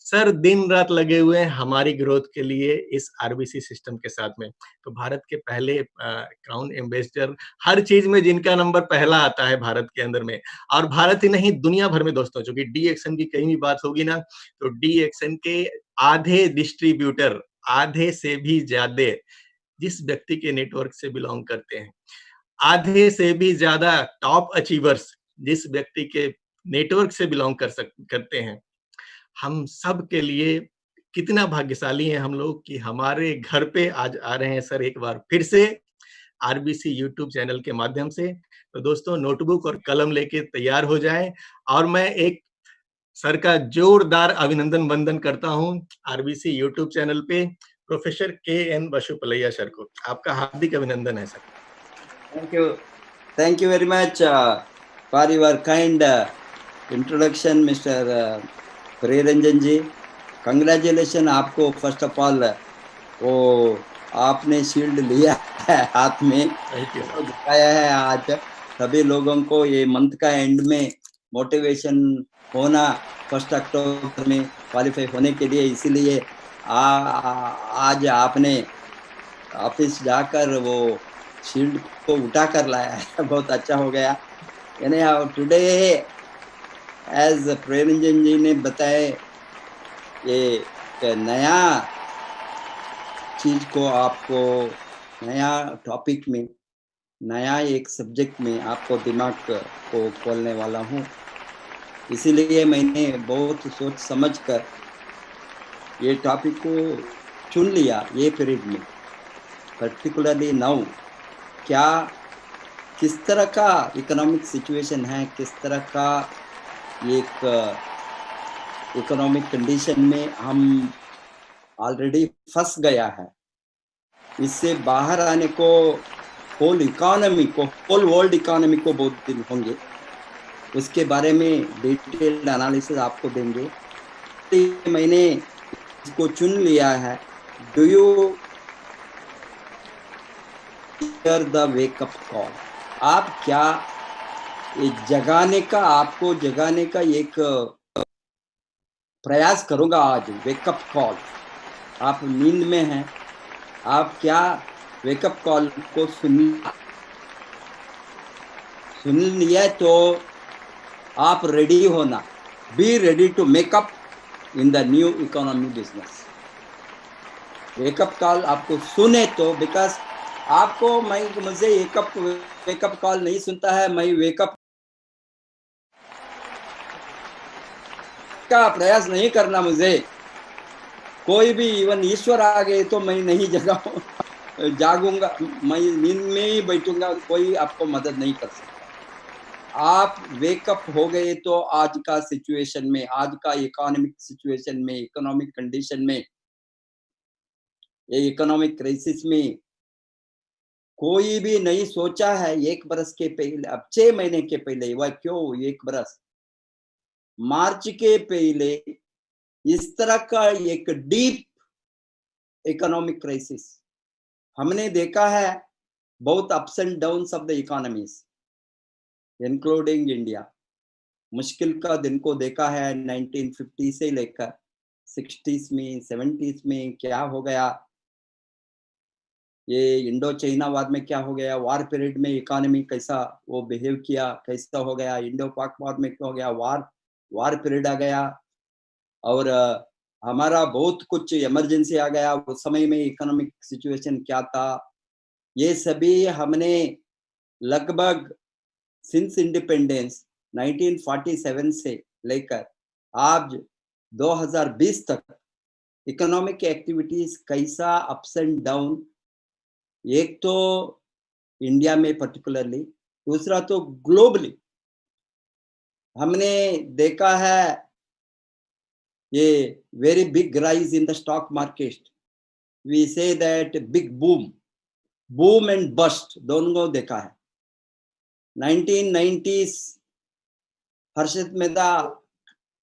Sir दिन रात लगे हुए हैं हमारी ग्रोथ के लिए इस आरबीसी सिस्टम के साथ में। तो भारत के पहले क्राउन एम्बेसडर, हर चीज़ में जिनका नंबर पहला आता है भारत के अंदर में, और भारत ही नहीं दुनिया भर में दोस्तों, चूँकि डी एक्शन की कहीं भी बात होगी ना, तो डी एक्शन के आधे डिस्ट्रीब्यूटर, आधे से भी ज़्यादा जिस व्यक्ति के नेटवर्क से बिलॉन्ग करते हैं, आधे से भी ज़्यादा टॉप अचीवर्स जिस व्यक्ति के नेटवर्क से बिलॉन्ग करते हैं, हम सब के लिए कितना भाग्यशाली हैं हम लोग कि हमारे घर पे आज आ रहे हैं सर एक बार फिर से आरबीसी यूट्यूब चैनल के माध्यम से। तो दोस्तों नोटबुक और कलम लेके तैयार हो जाएँ, और मैं एक सर का जोरदार अभिनंदन वंदन करता हूँ आरबीसी यूट्यूब चैनल पे प्रोफेसर के एन बसुपलैया सर को। आपका हार्दिक अभिनंदन है sir. Thank you very much for your kind introduction, Mr. Priyaranjan ji. Congratulations आपको फर्स्ट ऑफ ऑल, वो आपने शील्ड लिया है हाथ में, तो दिखाया है आज सभी लोगों को ये मंथ का एंड में मोटिवेशन होना, 1 अक्टूबर में क्वालिफाई होने के लिए, इसीलिए आज आपने ऑफिस जाकर वो शील्ड को उठा कर लाया है। बहुत अच्छा हो गया। यानी टुडे एज प्रेरंजन जी ने बताया, ये नया चीज को आपको, नया टॉपिक में, नया एक सब्जेक्ट में आपको दिमाग को खोलने वाला हूँ। इसीलिए मैंने बहुत सोच समझ कर ये टॉपिक को चुन लिया ये पीरियड में, पर्टिकुलरली नाउ। क्या किस तरह का इकोनॉमिक सिचुएशन है, किस तरह का एक इकोनॉमिक कंडीशन में हम ऑलरेडी फंस गया है, इससे बाहर आने को होल इकोनॉमी को, होल वर्ल्ड इकोनॉमी को बहुत दिन होंगे, उसके बारे में डिटेल्ड एनालिसिस आपको देंगे। तो मैंने इसको चुन लिया है, do you hear the wake up call. आप क्या ये जगाने का, आपको जगाने का एक प्रयास करूंगा आज, वेकअप कॉल। आप नींद में हैं, आप क्या वेकअप कॉल को सुन लिया तो आप रेडी होना, be ready to make up in the new economy business. Wake up call आपको सुने तो, बिकॉज आपको, मुझे वेकअप कॉल नहीं सुनता है, मैं वेकअप का प्रयास नहीं करना, मुझे कोई भी इवन ईश्वर आ गए तो मैं नहीं जागूंगा, मैं नींद में ही बैठूंगा, कोई आपको मदद नहीं कर सकता। आप वेकअप हो गए तो आज का सिचुएशन में, आज का इकोनॉमिक सिचुएशन में, इकोनॉमिक कंडीशन में, ये इकोनॉमिक क्राइसिस में कोई भी नहीं सोचा है 1 बरस के पहले, अब 6 महीने के पहले, वह क्यों 1 बरस, मार्च के पहले इस तरह का एक डीप इकोनॉमिक क्राइसिस हमने देखा है। बहुत ups and downs of the economies including India. मुश्किल का दिन को देखा है 1950 से लेकर 60s में, 70s में क्या हो गया, ये इंडो चाइना वार में क्या हो गया, वार पीरियड में इकोनॉमी कैसा वो बिहेव किया, कैसा हो गया, इंडो पाक वार में क्या हो गया, वार पीरियड आ गया, और हमारा बहुत कुछ इमरजेंसी आ गया, उस समय में इकोनॉमिक सिचुएशन क्या था, ये सभी हमने लगभग सिंस इंडिपेंडेंस 1947 से लेकर आज 2020 तक इकोनॉमिक एक्टिविटीज कैसा अप्स एंड डाउन, एक तो इंडिया में पर्टिकुलरली, दूसरा तो ग्लोबली हमने देखा है। ये very big rise in the stock market, we see that big boom and bust दोनों को देखा है। 1990s हर्षित मेहता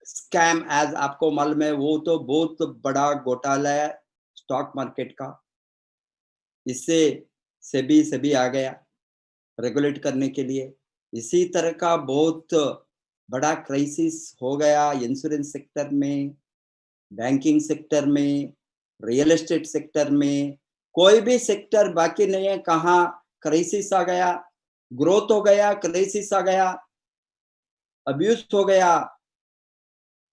स्कैम, एज आपको मालूम है, वो तो बहुत बड़ा घोटाला है स्टॉक मार्केट का। इससे सेबी आ गया रेगुलेट करने के लिए। इसी तरह का बहुत बड़ा क्राइसिस हो गया इंश्योरेंस सेक्टर में, बैंकिंग सेक्टर में, रियल एस्टेट सेक्टर में, कोई भी सेक्टर बाकी नहीं है। कहाँ क्राइसिस आ गया, ग्रोथ हो गया, क्राइसिस आ गया, अब्यूज हो गया,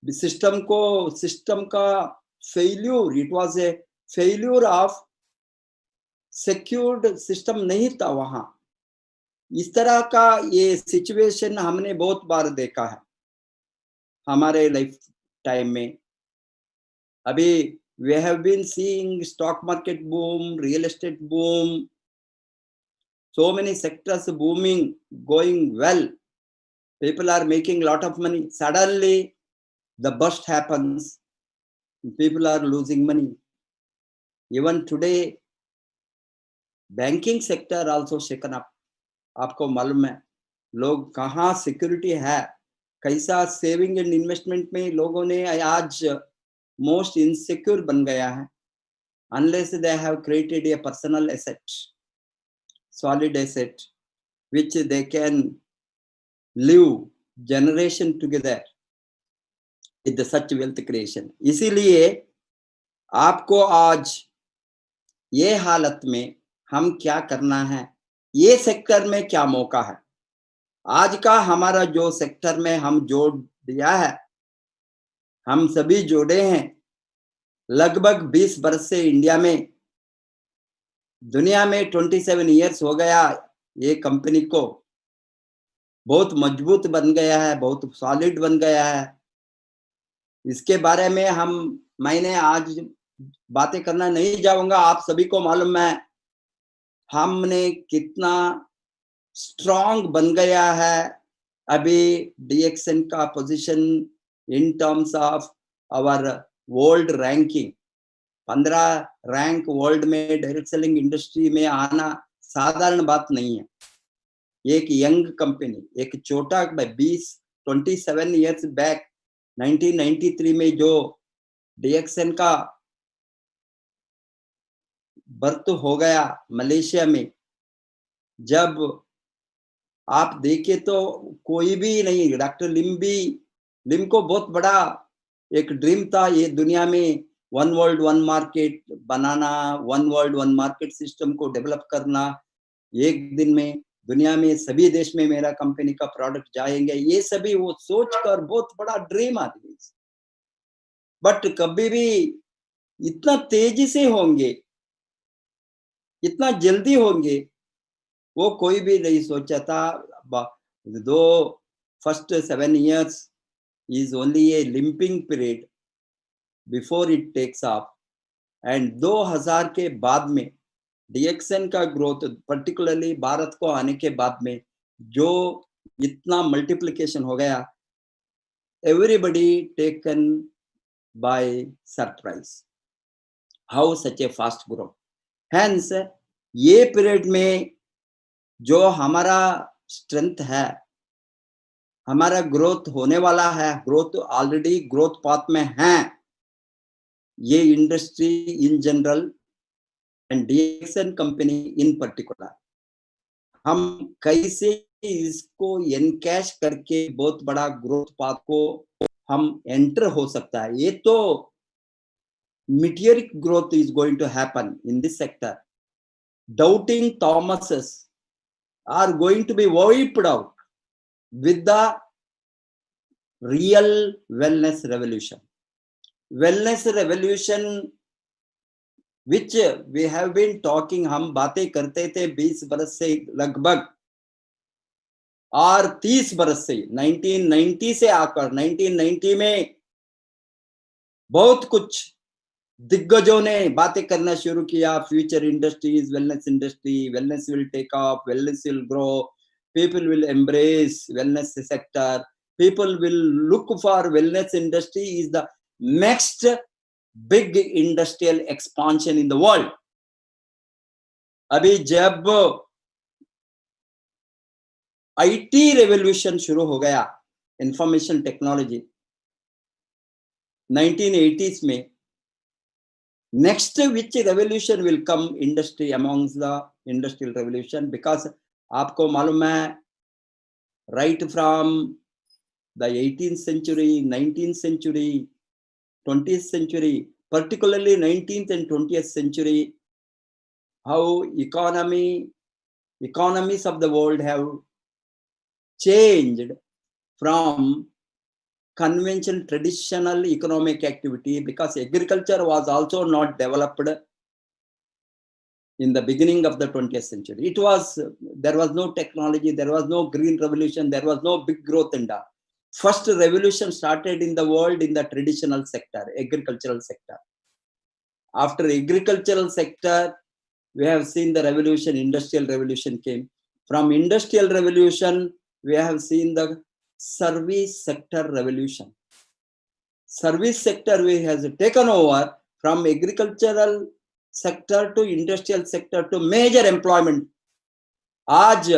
सिस्टम का failure, it was a failure of secured system नहीं था वहां। इस तरह का ये सिचुएशन हमने बहुत बार देखा है हमारे लाइफ टाइम में। अभी we have been seeing stock market boom, real estate boom, so many sectors booming, going well, people are making lot of money. Suddenly the burst happens, people are losing money. Even today banking sector also shaken up. आपको मालूम है लोग कहाँ security है, कैसा saving and investment में लोगों ने आज मोस्ट इनसिक्योर बन गया है, unless they have created a personal asset, solid asset, which they can live generation together with the such wealth creation. इसीलिए आपको आज ये हालत में हम क्या करना है, ये सेक्टर में क्या मौका है। आज का हमारा जो सेक्टर में हम जोड़ दिया है, हम सभी जोड़े हैं लगभग 20 वर्ष से इंडिया में, दुनिया में 27 इयर्स हो गया ये कंपनी को, बहुत मजबूत बन गया है, बहुत सॉलिड बन गया है। इसके बारे में मैंने आज बातें करना नहीं जाऊंगा, आप सभी को मालूम है हमने कितना स्ट्रांग बन गया है। अभी डीएक्सएन का position in terms of our world ranking, 15 rank world में डायरेक्ट सेलिंग इंडस्ट्री में आना साधारण बात नहीं है। एक यंग कंपनी, एक छोटा 27 इयर्स बैक 1993 में जो डीएक्सएन का बर्थ हो गया मलेशिया में, जब आप देखे तो कोई भी नहीं, डॉक्टर लिम को बहुत बड़ा एक ड्रीम था ये दुनिया में वन वर्ल्ड वन मार्केट बनाना, one world one market system को डेवलप करना, एक दिन में दुनिया में सभी देश में मेरा कंपनी का प्रोडक्ट जाएंगे, ये सभी वो सोचकर बहुत बड़ा ड्रीम आदमी। बट कभी भी इतना तेजी से होंगे, इतना जल्दी होंगे, वो कोई भी नहीं सोचा था। दो first 7 years is only a limping period before it takes off, and 2000 के बाद में डीएक्सएन का ग्रोथ, पर्टिकुलरली भारत को आने के बाद में जो इतना मल्टीप्लिकेशन हो गया, everybody taken by surprise how such A fast grow. Hence ये पीरियड में जो हमारा स्ट्रेंथ है, हमारा ग्रोथ होने वाला है, ग्रोथ ऑलरेडी ग्रोथ पाथ में है ये industry in general and DXN company in particular. हम कैसे इसको एनकैश करके बहुत बड़ा ग्रोथ पाथ को हम एंटर हो सकता है। ये तो meteoric growth is going to happen in this sector. Doubting Thomases are going to be wiped out with the real wellness revolution. Wellness revolution which we have been talking, हम बातें करते थे 20 बरस से लगभग, और 30 बरस से 1990 से आकर 1990 में बहुत कुछ दिग्गजों ने बातें करना शुरू किया। Future industries, wellness industry, wellness will take off, wellness will grow, people will embrace wellness sector, people will look for wellness industry is the next big industrial expansion in the world. अभी जब IT revolution शुरू हो गया, information technology 1980s में, next which revolution will come industry amongst the industrial revolution, because आपको मालूम है right from the 18th century, 19th century, 20th century, particularly 19th and 20th century, how economies of the world have changed from conventional traditional economic activity, because agriculture was also not developed in the beginning of the 20th century. There was no technology, there was no green revolution, there was no big growth in that. First revolution started in the world in the traditional sector, agricultural sector. After agricultural sector, we have seen the revolution, industrial revolution came. From industrial revolution, we have seen the service sector revolution. Service sector has taken over from agricultural sector to industrial sector to major employment. आज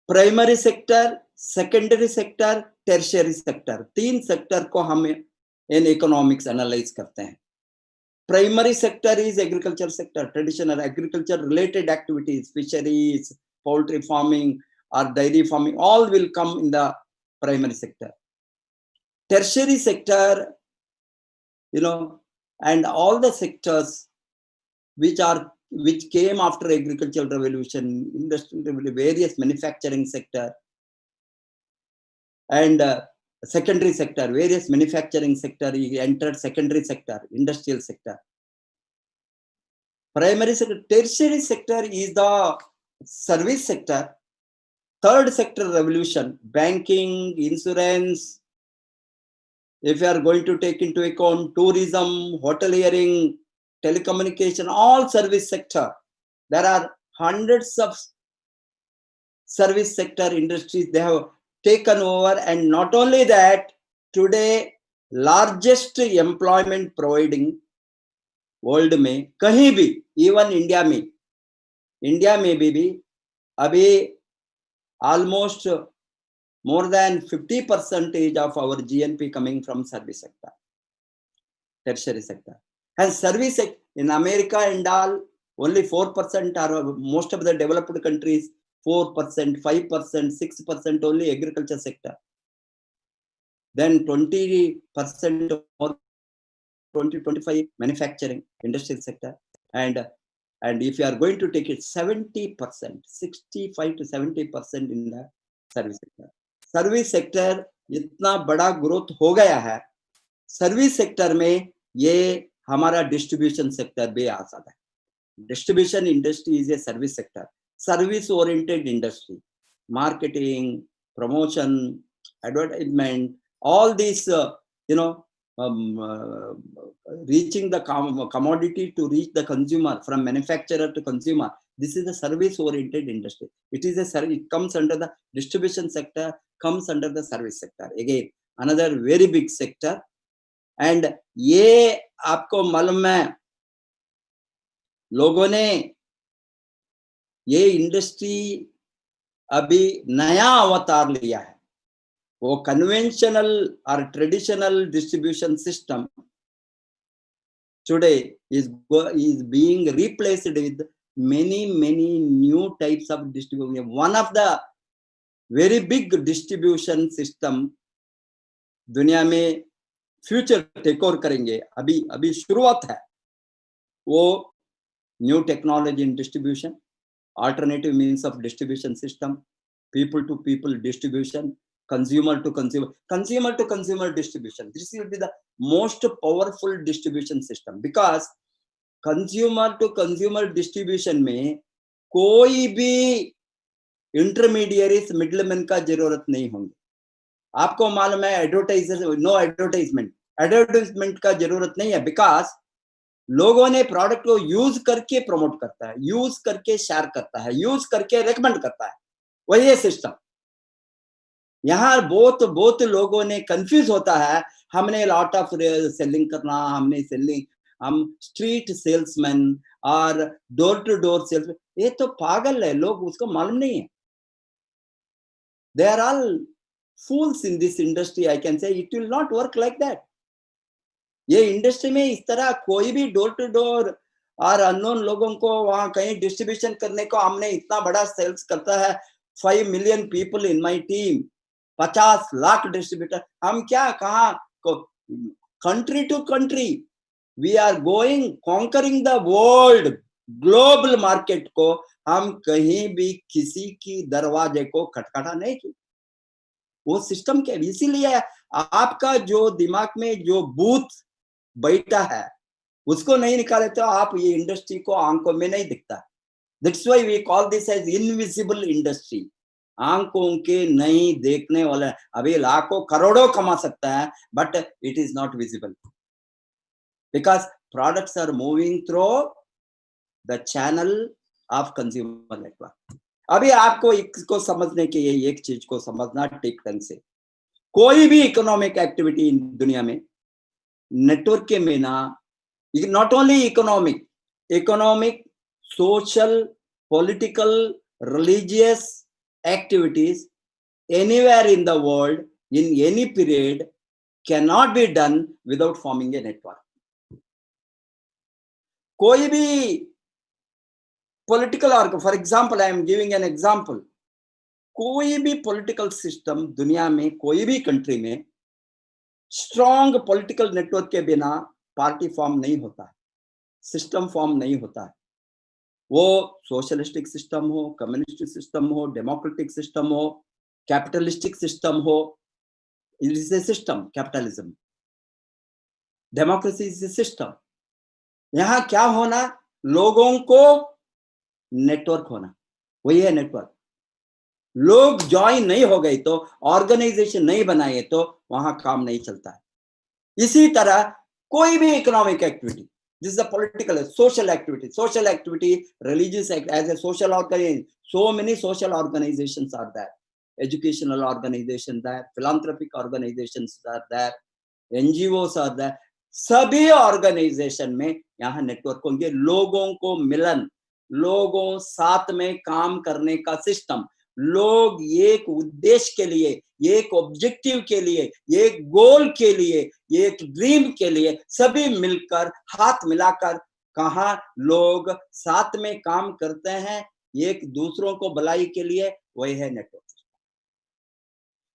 primary sector, secondary sector, tertiary sector, 3 sector को हम in economics analyse करते हैं. Primary sector is agriculture sector, traditional agriculture related activities, fisheries, poultry farming or dairy farming, all will come in the primary sector. Tertiary sector, and all the sectors which came after agricultural revolution, industrial revolution, various manufacturing sector, and secondary sector, various manufacturing sector, he entered secondary sector, industrial sector. Primary sector, tertiary sector is the service sector. Third sector revolution, banking, insurance, if you are going to take into account tourism, hoteliering, telecommunication, all service sector. There are hundreds of service sector industries they have taken over, and not only that, today largest employment providing world में कहीं भी, even India में भी अभी almost more than 50% of our GNP coming from service sector, tertiary sector. And service in America and all, only 4% are most of the developed countries, 4%, 5%, 6% only agriculture sector. Then 20% or 20-25 manufacturing, industrial sector. And if you are going to take it, 70%, 65 to 70% in the service sector. Service sector इतना बड़ा growth हो गया है, service sector में ये हमारा distribution sector भी आ सकता है. Distribution industry is a service sector, service oriented industry, marketing, promotion, advertisement, all this reaching the commodity to reach the consumer, from manufacturer to consumer. This is a service oriented industry. It comes under the distribution sector, comes under the service sector. Again, another very big sector. And ये आपको मालूम है, लोगों ने ये industry अभी नया अवतार लिया है. वो conventional or traditional distribution system today is being replaced with many new types of distribution. One of the very big distribution system दुनिया में फ्यूचर टेक ओवर करेंगे, अभी शुरुआत है, वो new technology in distribution, alternative means of distribution system, people to people distribution, consumer to consumer distribution. This will be the most powerful distribution system, because consumer to consumer distribution में कोई भी intermediaries, middlemen का जरूरत नहीं होंगे. आपको मालूम है, एडवर्टाइजर, नो एडवर्टाइजमेंट का जरूरत नहीं है, बिकॉज लोगों ने प्रोडक्ट को यूज करके प्रमोट करता है, यूज करके शेयर करता है, यूज करके रेकमेंड करता है. वही है सिस्टम. यहाँ बहुत लोगों ने कंफ्यूज होता है, हमने लॉट ऑफ सेलिंग करना, हम स्ट्रीट सेल्समैन और डोर टू डोर सेल्समैन, ये तो पागल है, लोग उसको मालूम नहीं है. They are all fools in this industry. I can say it will not work like that. ये इंडस्ट्री में इस तरह कोई भी डोर टू डोर और अननोन लोगों को वहां कहीं डिस्ट्रीब्यूशन करने को, हमने इतना बड़ा सेल्स करता है, 5 million people in my team, 50 lakh distributor, हम क्या कहाँ country to country we are going conquering the world, global market को हम कहीं भी किसी की दरवाजे को खटखटा नहीं की। वो सिस्टम के इसीलिए आपका जो दिमाग में जो भूत बैठा है उसको नहीं निकाले तो आप ये इंडस्ट्री को आंखों में नहीं दिखता। That's why we call this as invisible industry, आंखों के नहीं देखने वाला। अभी लाखों करोड़ों कमा सकता है but it is not visible because products are moving through the channel of consumer network. अभी आपको इसको समझने के लिए एक चीज को समझना ठीक ढंग से, कोई भी इकोनॉमिक एक्टिविटी दुनिया में नेटवर्क के बिना, not only economic social, political, religious activities anywhere in the world in any period cannot be done without forming a network. कोई भी political organ, for example, I am giving an example, कोई भी political system दुनिया में कोई भी country में strong political network के बिना party form नहीं होता है, system form नहीं होता है। वो सोशलिस्टिक सिस्टम हो, कम्युनिस्टिक सिस्टम हो, डेमोक्रेटिक सिस्टम हो, कैपिटलिस्टिक सिस्टम हो, it is A system. Capitalism, democracy is a system. यहाँ क्या होना, लोगों को नेटवर्क होना, वही है नेटवर्क। लोग ज्वाइन नहीं हो गए तो, ऑर्गेनाइजेशन नहीं बनाए तो वहां काम नहीं चलता है। इसी तरह कोई भी economic activity, this is a political, social activity, religious act, as a social organization. So many social organizations are there, educational organizations there, philanthropic organizations are there, NGOs are there. सभी ऑर्गेनाइजेशन में यहाँ network होंगे, लोगों को मिलन, लोगों साथ में काम करने का सिस्टम, लोग एक उद्देश्य के लिए, एक ऑब्जेक्टिव के लिए, एक गोल के लिए, एक ड्रीम के लिए सभी मिलकर हाथ मिलाकर कहाँ लोग साथ में काम करते हैं एक दूसरों को भलाई के लिए, वही है नेटवर्क।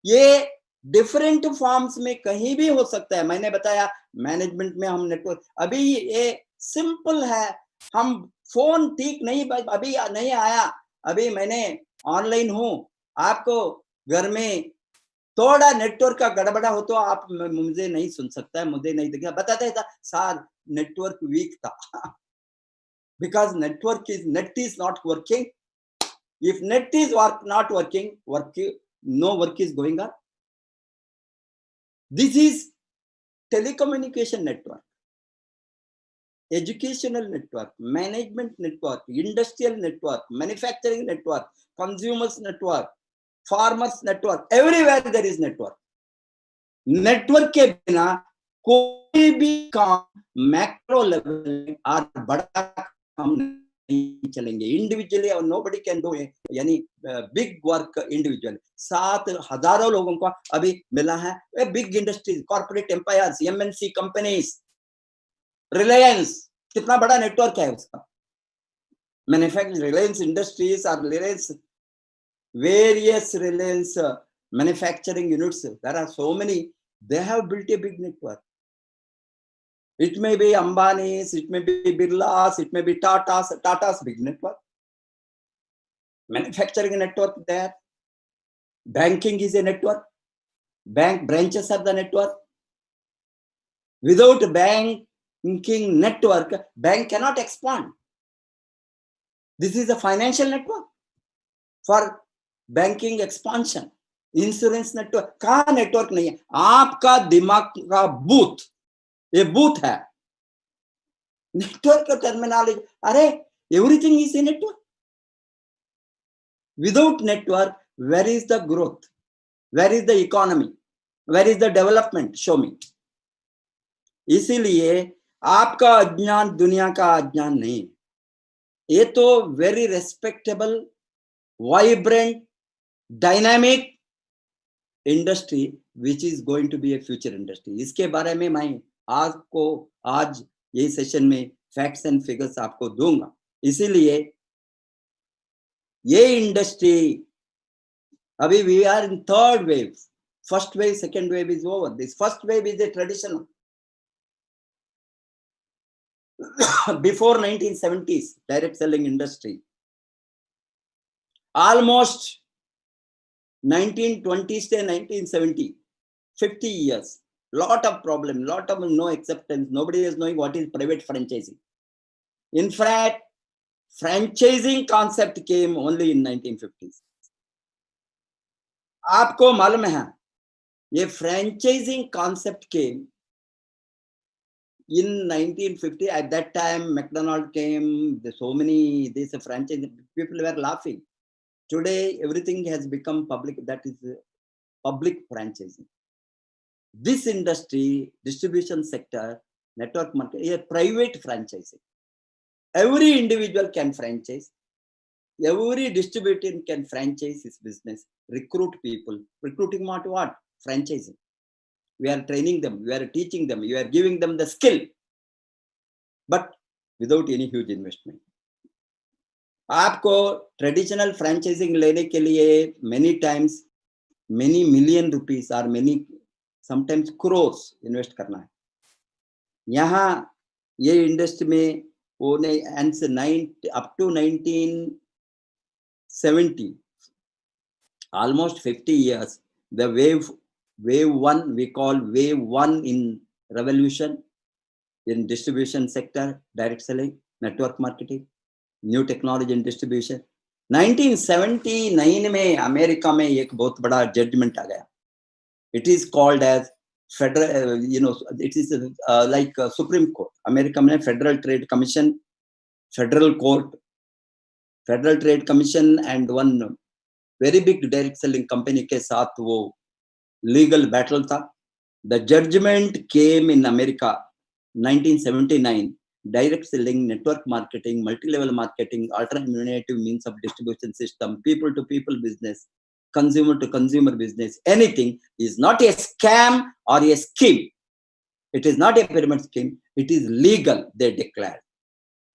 ये डिफरेंट फॉर्म्स में कहीं भी हो सकता है। मैंने बताया मैनेजमेंट में हम नेटवर्क, अभी ये सिंपल है, हम फोन ठीक नहीं, अभी नहीं आया, अभी मैंने ऑनलाइन हूं, आपको घर में थोड़ा नेटवर्क का गड़बड़ा हो तो आप मुझे नहीं सुन सकता है, मुझे नहीं दिखा, बताते था सर नेटवर्क वीक था because net is not working. If net is not working, no work is going on. This is telecommunication network, educational network, management network, industrial network, manufacturing network, consumers network, farmers network, everywhere there is network. Network के बिना कोई भी काम macro level और बड़ा काम नहीं चलेंगे। इंडिविजुअली और नोबडी कैन डू इट, यानी बिग वर्क इंडिविजुअल। 7,000 लोगों को अभी मिला है, big industries, corporate empires, MNC companies, Reliance, कितना बड़ा नेटवर्क है उसका। मैन्युफैक्चरिंग, रिलायंस इंडस्ट्रीज और Reliance, various Reliance manufacturing units, there are so many, they have built a big network. It may be Ambani's, it may be Birla's, it may be Tata's big network. Manufacturing network there. Banking is a network. Bank branches are the network. Without banking network, bank cannot expand. This is a financial network for banking expansion, insurance network. कहां network नहीं है? आपका दिमाग का booth, ये booth है network का terminology. अरे everything is a network. Without network where is the growth, where is the economy, where is the development? Show me. इसीलिए आपका अज्ञान दुनिया का अज्ञान नहीं, ये तो very respectable, vibrant, dynamic industry which is going to be a future industry. इसके बारे में मैं आपको आज यही सेशन में फैक्ट्स एंड फिगर्स आपको दूंगा। इसीलिए ये इंडस्ट्री अभी we are in third wave, First wave, second wave is over. This first wave is a traditional. Before 1970s, direct selling industry. Almost 1920s to 1970, 50 years. Lot of problem, lot of no acceptance. Nobody is knowing what is private franchising. In fact, franchising concept came only in 1950s. आपको मालूम है ये franchising concept came in 1950. At that time, McDonald came. So many these franchise people were laughing. Today, everything has become public. That is public franchising. This industry, distribution sector, network market, is a private franchising. Every individual can franchise. Every distributor can franchise his business, recruit people. Recruiting what? Franchising. We are training them, we are teaching them, we are giving them the skill, but without any huge investment. आपको traditional franchising लेने के लिए many times many million rupees or many sometimes crores invest करना है. यहाँ ये industry में वो up to 1970, almost 50 years, the wave one, we call wave one in revolution in distribution sector, direct selling, network marketing, new technology in distribution. 1979 में America में एक बहुत बड़ा जजमेंट आ गया. It is called as federal, it is like Supreme Court. America में Federal Trade Commission, Federal Court, Federal Trade Commission and one very big direct selling company के साथ वो legal battle था. The judgment came in America 1979. Direct selling, network marketing, multi-level marketing, alternative means of distribution system, people-to-people business, consumer-to-consumer business, anything is not a scam or a scheme. It is not a pyramid scheme. It is legal, they declared.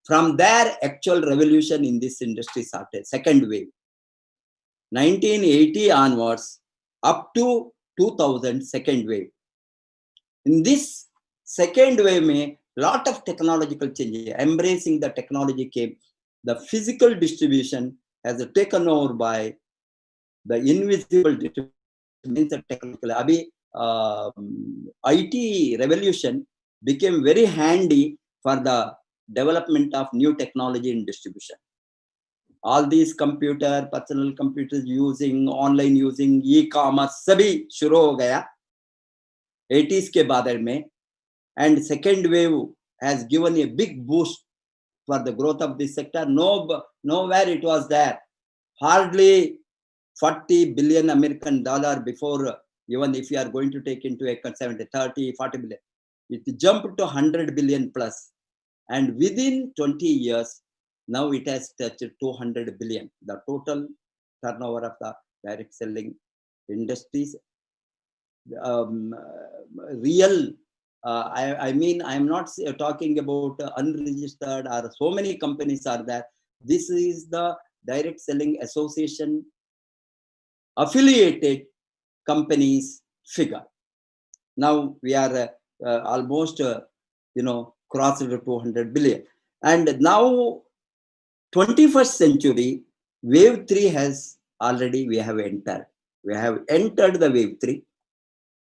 From there, actual revolution in this industry started, second wave. 1980 onwards, up to 2000, second wave. In this second wave, mein, lot of technological changes, embracing the technology came. The physical distribution has taken over by the invisible distribution, means the technical. Abhi, IT revolution became very handy for the development of new technology in distribution. All these computer, personal computers using, online using, e-commerce, सभी शुरू हो गया 80s के बाद में. And second wave has given a big boost for the growth of this sector. Nowhere it was there. Hardly 40 billion American dollar before, even if you are going to take into account 70, 30, 40 billion. It jumped to 100 billion plus. And within 20 years, now it has touched 200 billion. The total turnover of the direct selling industries. Real, I mean, I'm not talking about unregistered or so many companies are there. This is the direct selling association affiliated companies figure. Now we are almost, crossed 200 billion. And now 21st century, wave 3 has already, we have entered. We have entered the wave 3.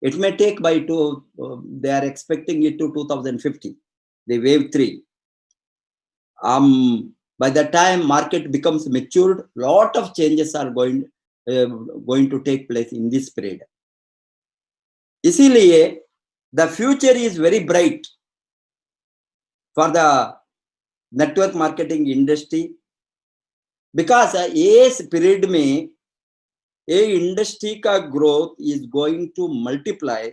It may take by they are expecting it to 2050, the wave 3. By the time market becomes matured, lot of changes are going to take place in this period. इसीलिए the future is very bright for the network marketing industry, because इस period में industry का growth is going to multiply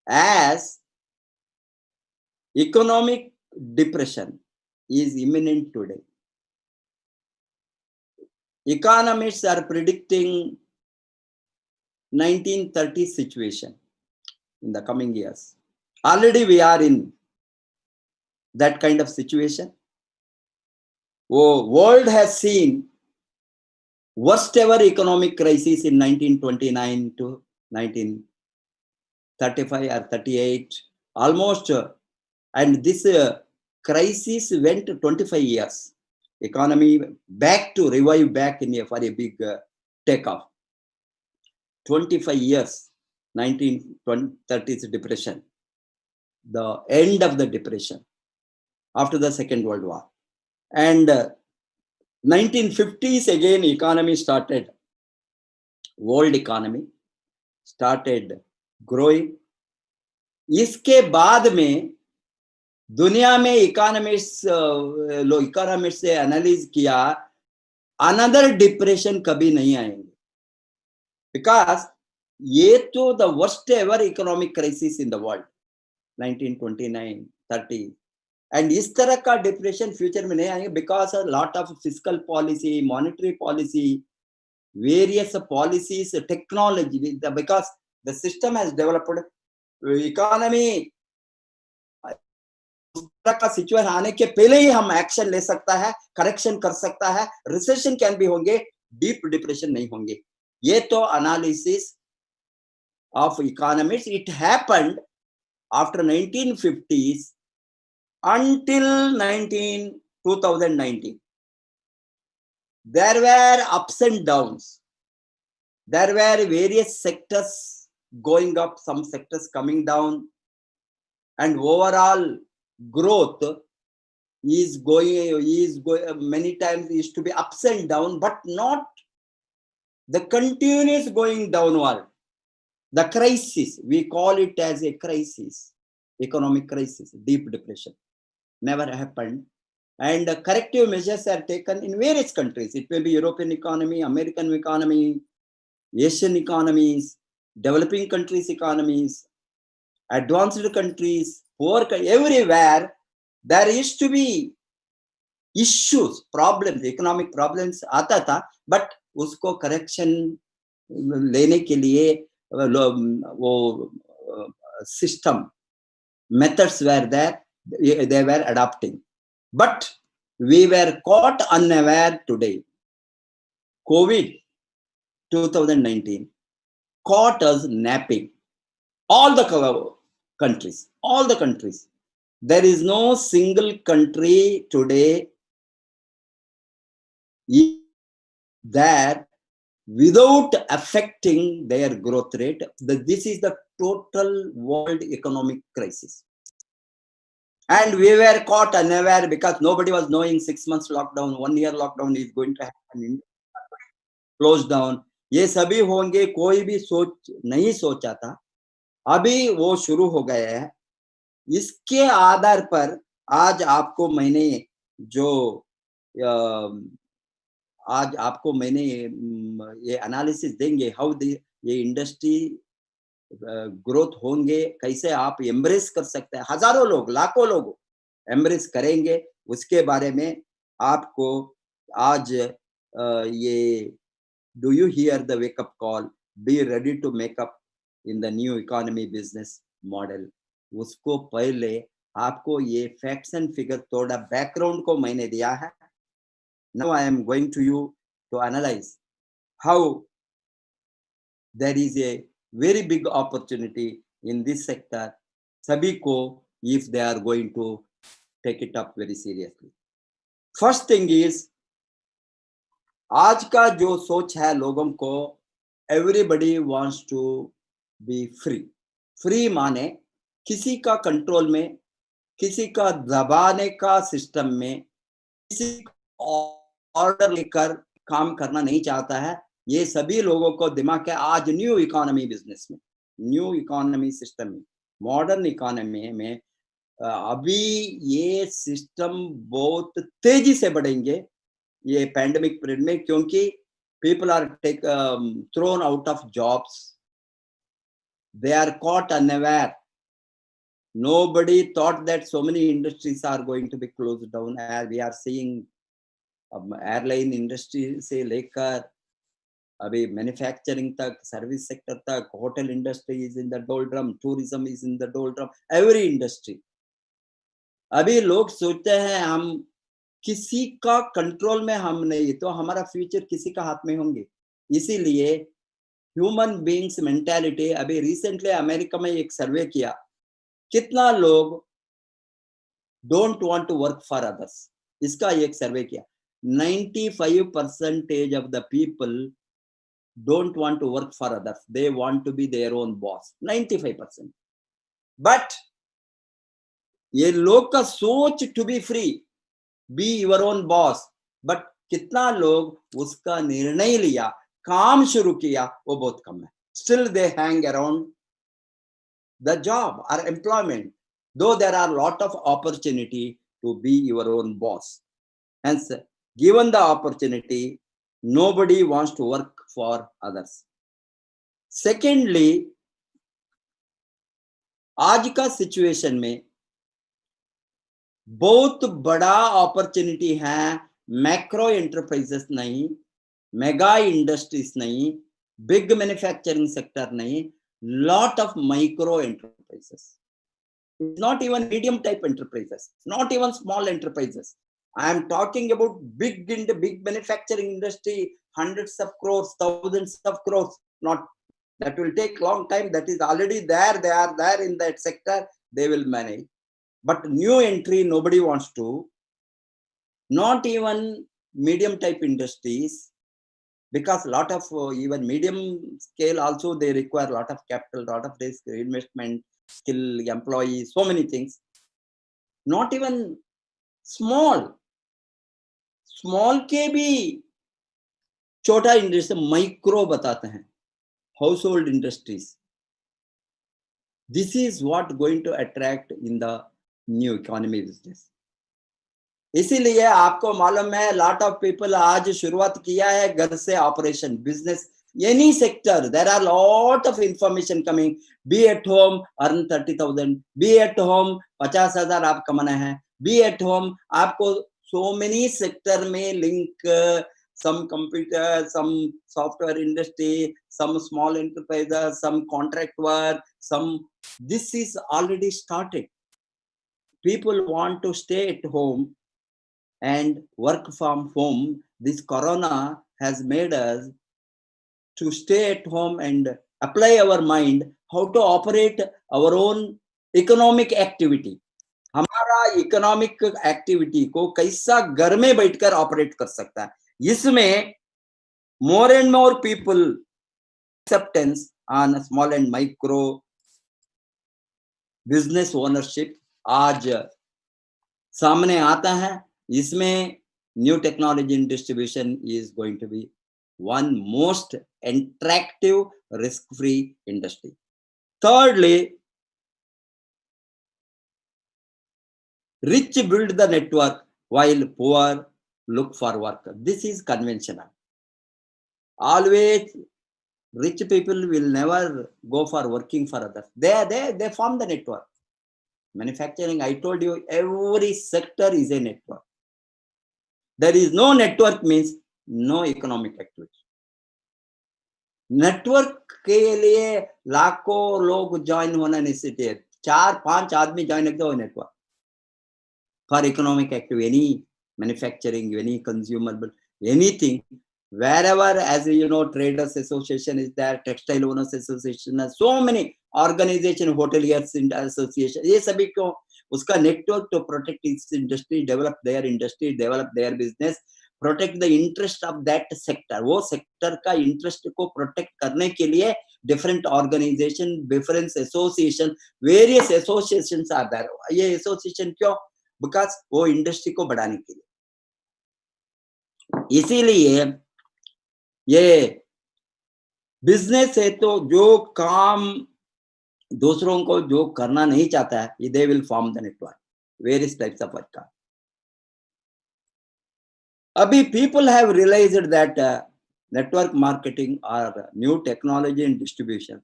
as economic depression is imminent today. Economists are predicting 1930 situation in the coming years. Already we are in that kind of situation. World has seen worst ever economic crisis in 1929 to 1935 or 38, almost, and this crisis went 25 years. Economy back to revive back for a big takeoff. 25 years, 1930s depression, the end of the depression after the Second World War. And 1950s again economy started, world economy started growing. इसके बाद में दुनिया में economist से एनालिज किया, another depression कभी नहीं आएंगे, बिकॉज ये तो the worst ever economic crisis in the world 1929, 30, and इस तरह का डिप्रेशन फ्यूचर में नहीं आएंगे because lot of fiscal policy, monetary policy, various policies, technology, because the system has developed, economy का सिचुएशन आने के पहले ही हम एक्शन ले सकता है, करेक्शन कर सकता है, रिसेशन कैन भी होंगे, डीप डिप्रेशन नहीं होंगे. ये तो analysis of economics. It happened after 1950s until 2019. There were ups and downs. There were various sectors going up, some sectors coming down, and overall growth is going many times used to be ups and down, but not the continuous going downward. The crisis, we call it as a crisis, economic crisis, deep depression, never happened. And corrective measures are taken in various countries. It may be European economy, American economy, Asian economies, developing countries economies, advanced countries, poor, everywhere there used to be issues, problems, economic problems आता था, but उसको correction लेने के लिए वो system, methods were there, they were adopting. But we were caught unaware today. COVID 2019 caught us napping. All the countries, all the countries. There is no single country today that without affecting their growth rate. This is the total world economic crisis. And we were caught unaware because nobody was knowing 6 months lockdown, 1 year lockdown is going to happen, close down. ये सभी होंगे, कोई भी नहीं सोचा था. अभी वो शुरू हो गया है. इसके आधार पर आज आपको मैंने ये एनालिसिस देंगे, हाउ ये इंडस्ट्री ग्रोथ होंगे, कैसे आप एम्ब्रेस कर सकते हैं. हजारों लोग, लाखों लोग एम्ब्रेस करेंगे, उसके बारे में आपको आज ये do you hear the wake up call, be ready to make up in the new economy business model. उसको पहले आपको ये फैक्ट्स एंड फिगर थोड़ा बैकग्राउंड को मैंने दिया है. Now I am going to you to analyze how there is a very big opportunity in this sector. सभी को, if they are going to take it up very seriously. First thing is, आज का जो सोच है लोगों को, everybody wants to be free. Free माने किसी का कंट्रोल में, किसी का दबाने का सिस्टम में, किसी ऑर्डर लेकर काम करना नहीं चाहता है. ये सभी लोगों को दिमाग है. आज न्यू इकोनॉमी बिजनेस में, न्यू इकोनॉमी सिस्टम में, मॉडर्न इकोनॉमी में अभी ये सिस्टम बहुत तेजी से बढ़ेंगे ये पैंडेमिक पीरियड में, क्योंकि people are thrown out of jobs, they are caught unaware. Nobody thought that so many industries are going to be closed down, as we are seeing. Airline industry से लेकर अभी मैन्युफैक्चरिंग तक, service sector तक, hotel industry is in the doldrum, tourism is in the doldrum, every industry. अभी लोग सोचते हैं हम किसी का कंट्रोल में हम नहीं, तो हमारा फ्यूचर किसी का हाथ में होंगे. इसीलिए ह्यूमन बीइंग्स मेंटालिटी, अभी रिसेंटली अमेरिका में एक सर्वे किया, कितना लोग don't want to work for others, इसका एक सर्वे किया। 95% of the people don't want to work for others, they want to be their own boss, 95%। But ये लोग का सोच to be free, be your own boss, but कितना लोग उसका निर्णय लिया, काम शुरू किया, वो बहुत कम है। Still they hang around the job और employment, though there are lot of opportunity to be your own boss. Hence, given the opportunity, nobody wants to work for others. Secondly, आज का सिचुएशन में बहुत बड़ा अपॉर्चुनिटी है, macro enterprises नहीं, mega industries नहीं, big manufacturing sector नहीं, lot of micro enterprises. It's not even medium type enterprises, not even small enterprises. I am talking about big manufacturing industry, hundreds of crores, thousands of crores. Not that will take long time. That is already there. They are there in that sector. They will manage. But new entry, nobody wants to. Not even medium type industries, because lot of even medium scale also they require lot of capital, lot of risk, investment, skill, employees, so many things. Not even small के भी छोटा industry, micro बताते हैं, household industries. This is what going to attract in the new economy business. इसीलिए आपको मालूम है, lot of people आज शुरुआत किया है घर से operation business, any sector, there are lot of information coming, be at home earn 30,000, be at home 50,000 आप कमाना है, be at home आपको so many sector में link, some computer, some software industry, some small enterprises, some contract work, some, this is already started. People want to stay at home and work from home. This corona has made us to stay at home and apply our mind how to operate our own economic activity. हमारा economic activity को कैसा घर में बैठकर operate कर सकता है, इसमें more and more people acceptance on small and micro business ownership आज सामने आता है। इसमें new technology in distribution is going to be one most attractive risk-free industry. Thirdly, rich build the network while poor look for work. This is conventional. Always rich people will never go for working for others. They form the network. Manufacturing, I told you, every sector is a network. There is no network means no economic activity. Network के लिए लाखों लोग join होना necessity है, 4-5 आदमी join करते हो network for economic activity, any manufacturing, any consumer, anything, wherever, as you know, traders association is there, textile owners association, so many organization, hoteliers association, ये सभी को उसका नेटवर्क टू प्रोटेक्ट इस industry, develop their business, protect the interest of that sector. वो sector का interest को protect करने के लिए different organization, different association, various associations are there. ये एसोसिएशन क्यों? बिकॉज वो इंडस्ट्री को बढ़ाने के लिए। इसीलिए ये बिजनेस है, तो जो काम दूसरों को जो करना नहीं चाहता है, they will form the network, various types of work. अभी people have realized that network marketing और न्यू टेक्नोलॉजी इन डिस्ट्रीब्यूशन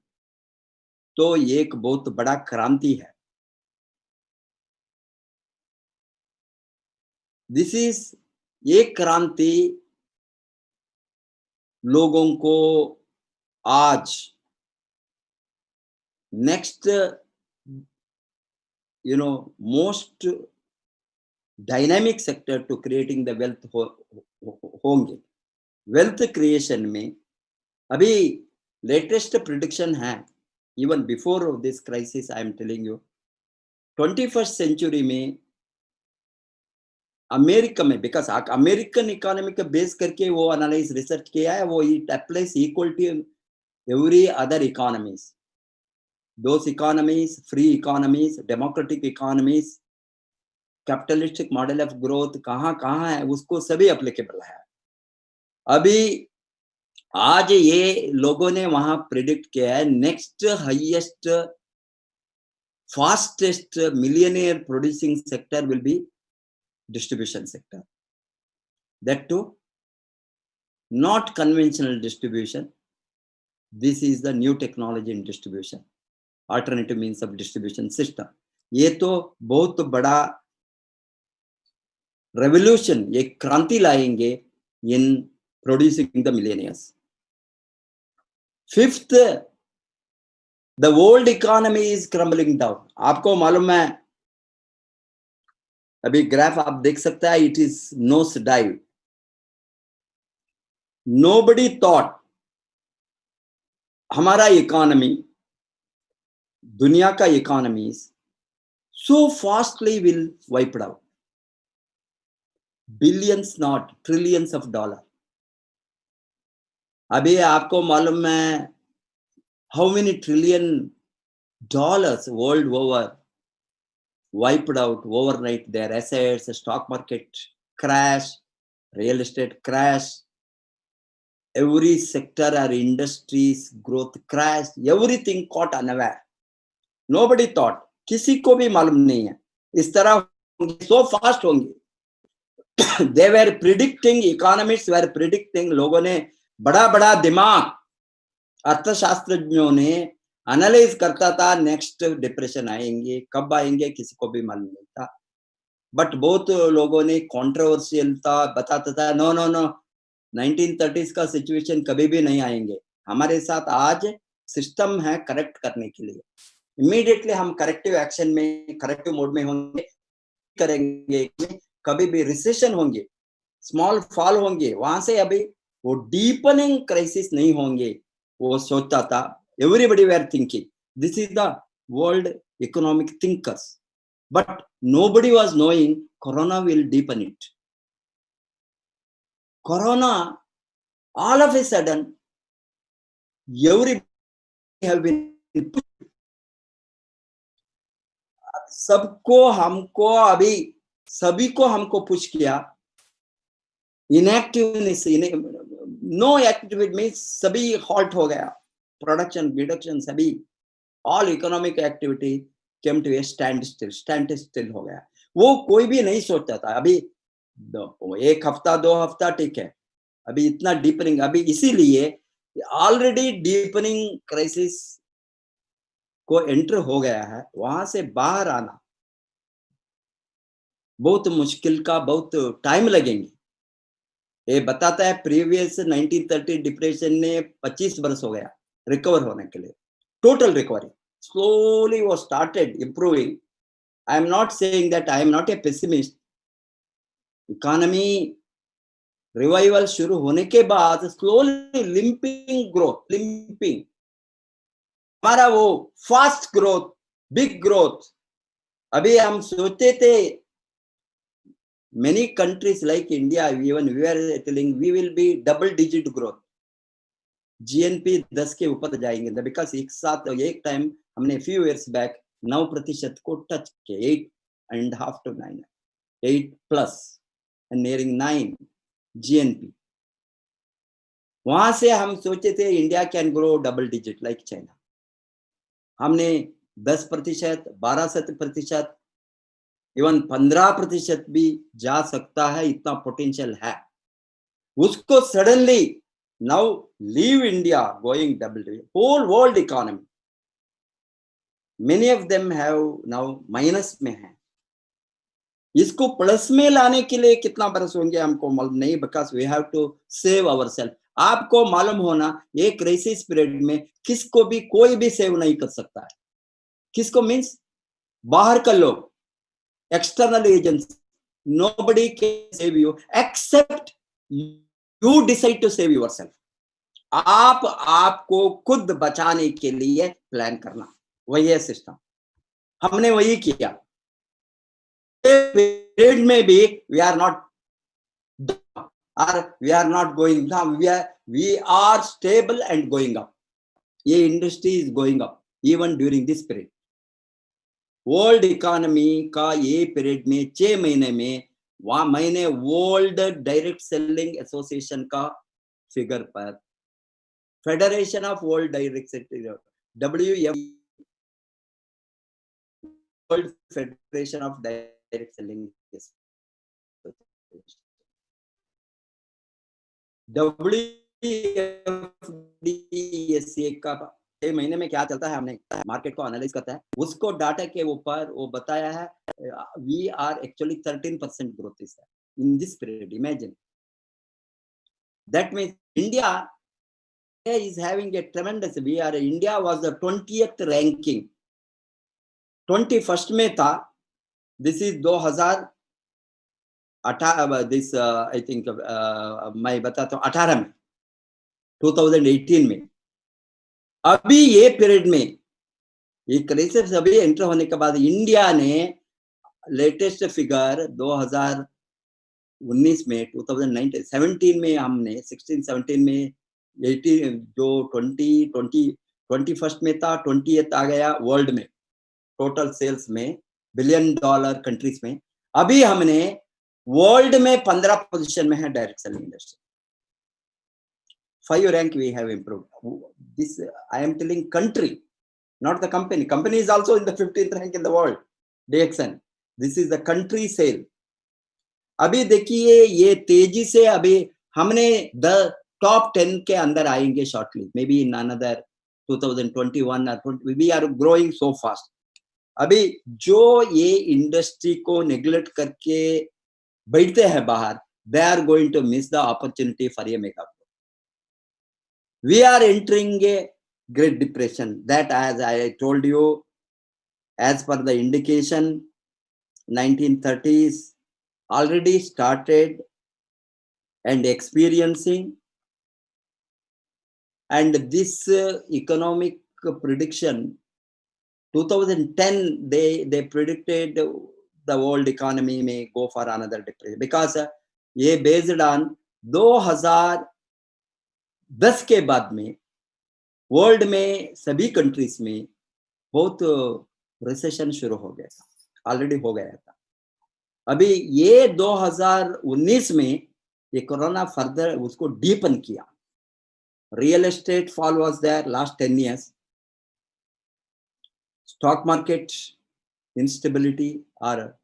तो एक बहुत बड़ा क्रांति है। दिस इज एक क्रांति लोगों को आज next most dynamic sector to creating the wealth होंगे। वेल्थ क्रिएशन में अभी लेटेस्ट प्रिडिक्शन है, even before this crisis I am telling you, 21st century में अमेरिका में, बिकॉज अमेरिकन इकोनॉमी का बेस करके वो एनालाइज रिसर्च किया है, वो it applies equal to every other economies, those economies, free economies, democratic economies, capitalistic model of growth कहाँ कहाँ है, उसको सभी एप्लीकेबल है। अभी आज ये लोगों ने वहां प्रिडिक्ट किया है, next highest fastest millionaire producing sector will be distribution sector, that too not conventional distribution. This is the new technology in distribution, alternative means of distribution system. ये तो बहुत बड़ा revolution, ये क्रांति लाएंगे in producing the millionaires. Fifth, the world economy is crumbling down. आपको मालूम है, अभी ग्राफ आप देख सकते हैं, it is nose dive. Nobody thought हमारा इकोनॉमी, दुनिया का economy so fastly will wiped out. Billions not trillions of dollar. अभी आपको मालूम है how many trillion dollars world over wiped out overnight, their assets, stock market crash, real estate crash, every sector or industries growth crash, everything caught unaware. Nobody thought, किसी को भी मालूम नहीं है इस तरह होंगे, so fast होंगे। They were predicting, economists were predicting, लोगों ने बड़ा बड़ा दिमाग अर्थशास्त्रज्ञों ने एनालाइज करता था, नेक्स्ट डिप्रेशन आएंगे, कब आएंगे किसी को भी मालूम नहीं था। बट बहुत लोगों ने कंट्रोवर्शियल था, बताता था नो नो नो 1930s का सिचुएशन कभी भी नहीं आएंगे, हमारे साथ आज सिस्टम है करेक्ट करने के लिए, इमीडिएटली हम करेक्टिव एक्शन में, करेक्टिव मोड में होंगे, करेंगे, कभी भी रिसेशन होंगे, स्मॉल फॉल होंगे, वहां से अभी वो डीपनिंग क्राइसिस नहीं होंगे, वो सोचता था। Everybody were thinking, this is the world economic thinkers, but nobody was knowing Corona will deepen it. Corona, all of a sudden, everybody have been सबको हमको अभी सभी को हमको पुश किया, इनएक्टिवनेस, नो एक्टिविटी मीन्स सभी हॉल्ट हो गया, प्रोडक्शन रिडक्शन सभी, all economic activity came to a standstill हो गया। वो कोई भी नहीं सोचता था, अभी एक हफ्ता 2 हफ्ता ठीक है, अभी इतना डीपनिंग, अभी इसीलिए ऑलरेडी डीपनिंग क्राइसिस को एंटर हो गया है, वहां से बाहर आना बहुत मुश्किल का, बहुत टाइम लगेंगे। ये बताता है प्रीवियस 1930 डिप्रेशन ने 25 वर्ष हो गया रिकवर होने के लिए, टोटल रिकवरी स्लोली वो started improving. I am not saying that, I am not a pessimist. Economy revival शुरू होने के बाद स्लोली लिंपिंग ग्रोथ, लिंपिंग, हमारा वो फास्ट ग्रोथ, बिग ग्रोथ, अभी हम सोचते थे many countries like India, even we were telling we will be double digit growth, GNP 10 के ऊपर जाएंगे, बिकॉज एक साथ एक टाइम हमने few years back 9% को टच किया, 8.5 to 9, 8 plus and nearing 9 GNP। वहां से हम सोचे थे India can grow double digit like China, हमने 10%, 12%, इवन 15% भी जा सकता है, इतना पोटेंशियल है। उसको suddenly now leave India going double digit, whole world economy many of them have now minus में है। इसको प्लस में लाने के लिए कितना बरस होंगे हमको मालूम नहीं, because we have to save ourself. आपको मालूम होना, ये क्राइसिस पीरियड में किसको भी कोई भी सेव नहीं कर सकता है। किसको मीन्स बाहर का लोग, external agents, nobody can save you except you decide to save yourself. आप आपको खुद बचाने के लिए प्लान करना, वही है सिस्टम। हमने वही किया। पीरियड में भी we are not we are not going down, we are stable and going up. ये industry is going up even during this period. World economy का ये पीरियड में 6 महीने में वहां मैंने वर्ल्ड डायरेक्ट सेलिंग एसोसिएशन का फिगर पर, federation of world direct selling, WF, world federation of direct selling, WFDSA का 6 महीने में क्या चलता है, हमने मार्केट को एनालाइज करता है, उसको डाटा के ऊपर वो बताया है we are actually 13% growth is in this period. Imagine that means India is having a tremendous, India was the 20th ranking, 21st में था, this is 2018, this I think मैं बताता हूँ 18 में, 2018 में। अभी ये पीरियड में ये क्राइसिस अभी एंटर होने के बाद इंडिया ने लेटेस्ट फिगर 2019 में, 2019 17 में हमने 16 17 में 18 जो 21st में था, 20th आ गया वर्ल्ड में टोटल सेल्स में, $1 बिलियन कंट्रीज में। अभी हमने वर्ल्ड में 15 पोजीशन में है direct selling industry. 5 rank we have improved. This I am telling country, not the company. Company is also in the 15th rank in the world. DXN. This is the country sale. अभी देखिए ये तेजी से अभी हमने the top 10 के अंदर आएंगे shortly, may be in another 2021 or 20, we are growing so fast. अभी जो ये इंडस्ट्री को नेग्लेक्ट करके बैठते हैं बाहर, they are going to miss the opportunity for a mega. We are entering a Great Depression. That, as I told you, as per the indication, 1930s already started and experiencing, and this economic prediction, 2010 they predicted the world economy may go for another depression, because ये based on 2010 के बाद में world में सभी countries में बहुत recession शुरू हो गया था, ऑलरेडी हो गया था। अभी ये 2019 में ये कोरोना फर्दर उसको डीपन किया। Real estate fall was there last 10 years, stock market instability or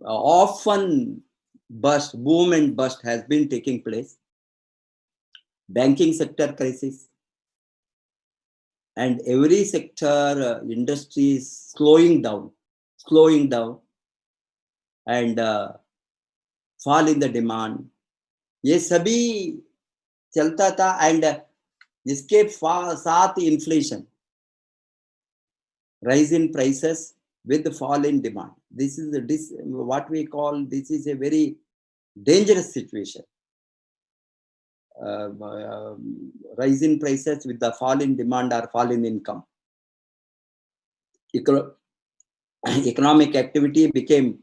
often bust, boom and bust has been taking place. Banking sector crisis, and every sector industry is slowing down, and fall in the demand. ये सभी चलता था, and इसके साथ inflation, rise in prices with the fall in demand. This is what we call, this is a very dangerous situation. Rise in prices with the fall in demand or fall in income. Economic activity became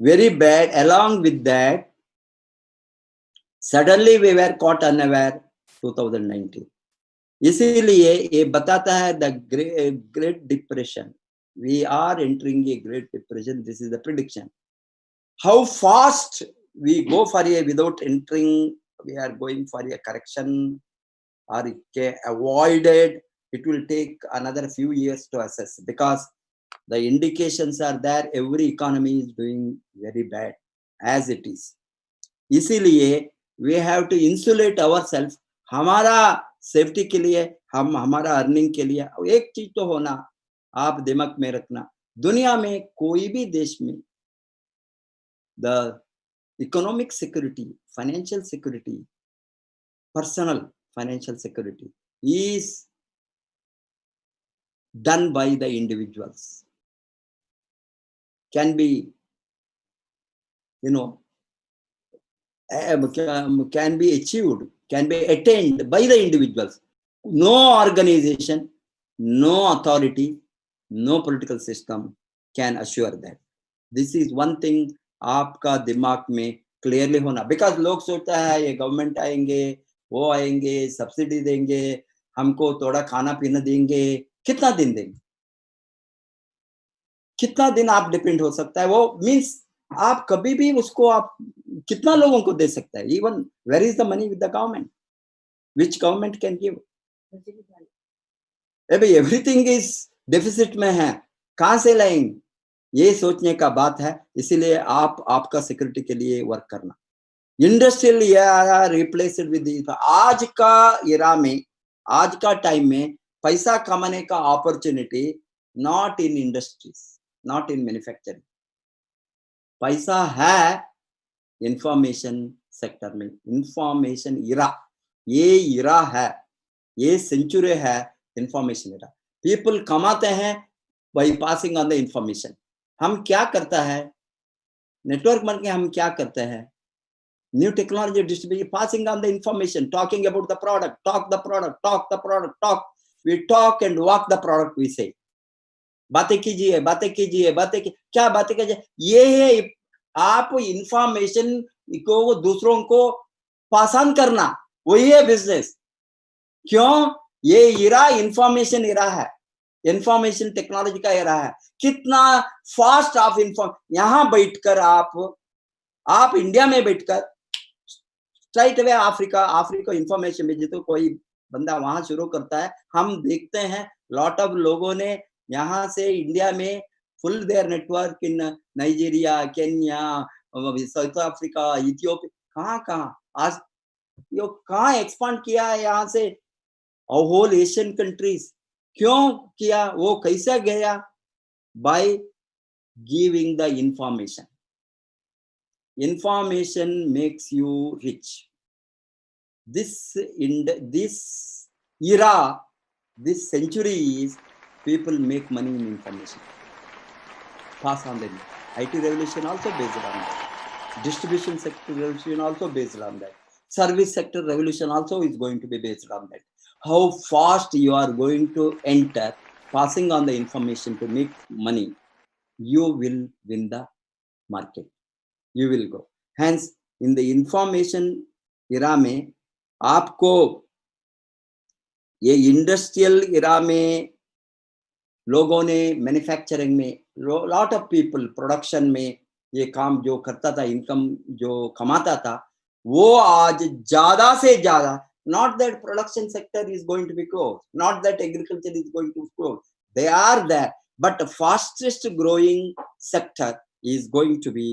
very bad. Along with that, suddenly we were caught unaware 2019. इसीलिए ये बताता है the Great Depression. We are entering a Great Depression. This is the prediction. How fast we go for a without entering, we are going for a correction or avoided, it will take another few years to assess, because the indications are there. Every economy is doing very bad as it is. इसीलिए we have to insulate ourselves. हमारा safety के लिए, हम हमारा earning के लिए एक चीज तो होना, आप दिमाग में रखना, दुनिया में कोई भी देश में the economic security, financial security, personal financial security is done by the individuals, can be, can be achieved can be attained by the individuals. No organization, no authority, no political system can assure that. This is one thing आपका दिमाग में clearly होना, because लोग सोचता है ये government आएंगे, वो आएंगे, सब्सिडी देंगे, हमको थोड़ा खाना पीना देंगे, कितना दिन देंगे, कितना दिन आप डिपेंड हो सकता है, वो मीन्स आप कभी भी उसको आप कितना लोगों को दे सकता है, even where is the money with the government, which government can give, अभी एवरीथिंग इज डेफिसिट में है, कहां से लाएंगे, ये सोचने का बात है। इसीलिए आप आपका सिक्योरिटी के लिए वर्क करना। इंडस्ट्रियल एरा रिप्लेस्ड विद, आज का एरा में, आज का टाइम में पैसा कमाने का opportunity not in industries, not in manufacturing, पैसा है इंफॉर्मेशन सेक्टर में, इंफॉर्मेशन एरा, ये एरा है, ये सेंचुरी है इंफॉर्मेशन एरा। पीपल कमाते हैं by passing on the information. हम क्या करता है नेटवर्क मार्केटिंग, हम क्या करते हैं new technology distribution, passing on the information, talking about the product, talk the product, talk the product, talk, we talk and walk the product, we say बातें कीजिए, बातें कीजिए, बातें क्या बातें कीजिए, ये है आप इंफॉर्मेशन को दूसरों को पास ऑन करना, वही है बिजनेस। क्यों, ये एरा इंफॉर्मेशन एरा है, इंफॉर्मेशन टेक्नोलॉजी का एरा है। कितना फास्ट आप यहां बैठकर आप इंडिया में बैठकर स्ट्राइट अवे अफ्रीका इंफॉर्मेशन भेजे, तो कोई बंदा वहां शुरू करता है, हम देखते हैं लॉट ऑफ लोगों ने यहाँ से इंडिया में full their network in Nigeria, Kenya, South Africa, Ethiopia, कहाँ आज यो कहाँ एक्सपांड किया है यहाँ से, होल एशियन कंट्रीज। क्यों किया, वो कैसे गया, by giving the information. Information makes you rich. This era, this century is people make money in information. Pass on them. IT revolution also based on that. Distribution sector revolution also based on that. Service sector revolution also is going to be based on that. How fast you are going to enter, passing on the information to make money, you will win the market. You will go. Hence, in the information era में आपको ये industrial era में लोगों ने manufacturing में lot of people production में ये काम जो करता था, इनकम जो कमाता था, वो आज ज्यादा से ज्यादा, not that production sector is going to be closed, not that agriculture is going to close, they are there, but the fastest growing sector is going to be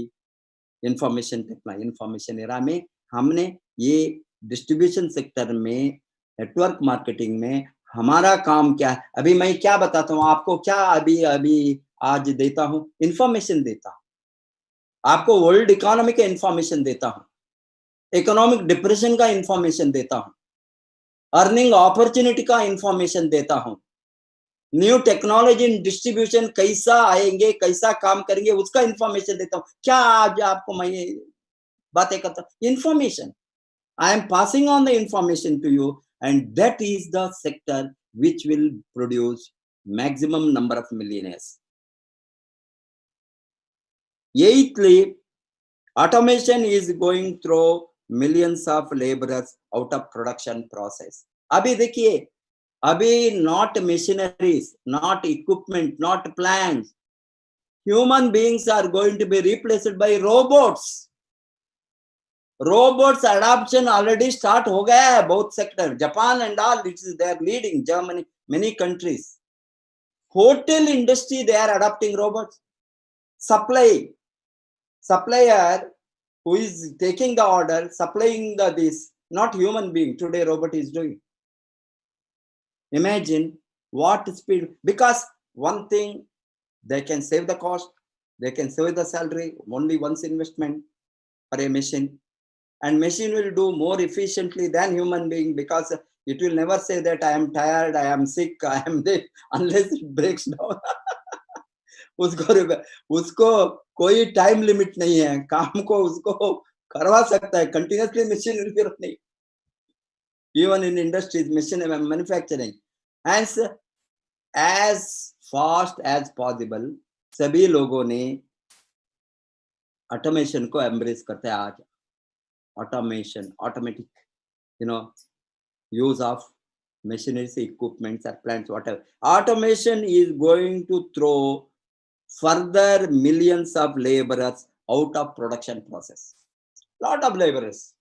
information technology. Information era में हमने ये distribution sector में, network marketing में हमारा काम क्या है, अभी मैं क्या बताता हूँ आपको, क्या अभी आज देता हूँ, इंफॉर्मेशन देता हूँ आपको, वर्ल्ड इकोनॉमी का इंफॉर्मेशन देता हूँ, इकोनॉमिक डिप्रेशन का इंफॉर्मेशन देता हूँ, अर्निंग अपॉर्चुनिटी का इंफॉर्मेशन देता हूँ, न्यू टेक्नोलॉजी इन डिस्ट्रीब्यूशन कैसा आएंगे, कैसा काम करेंगे, उसका इंफॉर्मेशन देता हूँ। क्या आज आपको मैं बातें करता हूँ, information, I am passing on the information to you, and that is the sector which will produce maximum number of millionaires. Actually automation is going through millions of labourers out of production process. अभी देखिए, अभी not machineries, not equipment, not plants, human beings are going to be replaced by robots. Robots adoption already start हो गया है बहुत sector, Japan and all, they are leading, Germany, many countries. Hotel industry, they are adopting robots. Supplier who is taking the order, supplying this, not human being, today robot is doing. Imagine what speed, because one thing, they can save the cost, they can save the salary, only once investment for a machine, and machine will do more efficiently than human being, because it will never say that I am tired, I am sick, I am this, unless it breaks down. उसको कोई time limit नहीं है, काम को उसको करवा सकता है, कंटिन्यूसली मशीन रिपेयर नहीं, even in industries, machine manufacturing. Hence, as fast as possible, सभी लोगों ने ऑटोमेशन को एम्ब्रेस करते हैं आज. Automation, automatic, use of machineries, equipments, or plants, whatever. Automation is going to throw further millions of laborers out of production process. Lot of laborers.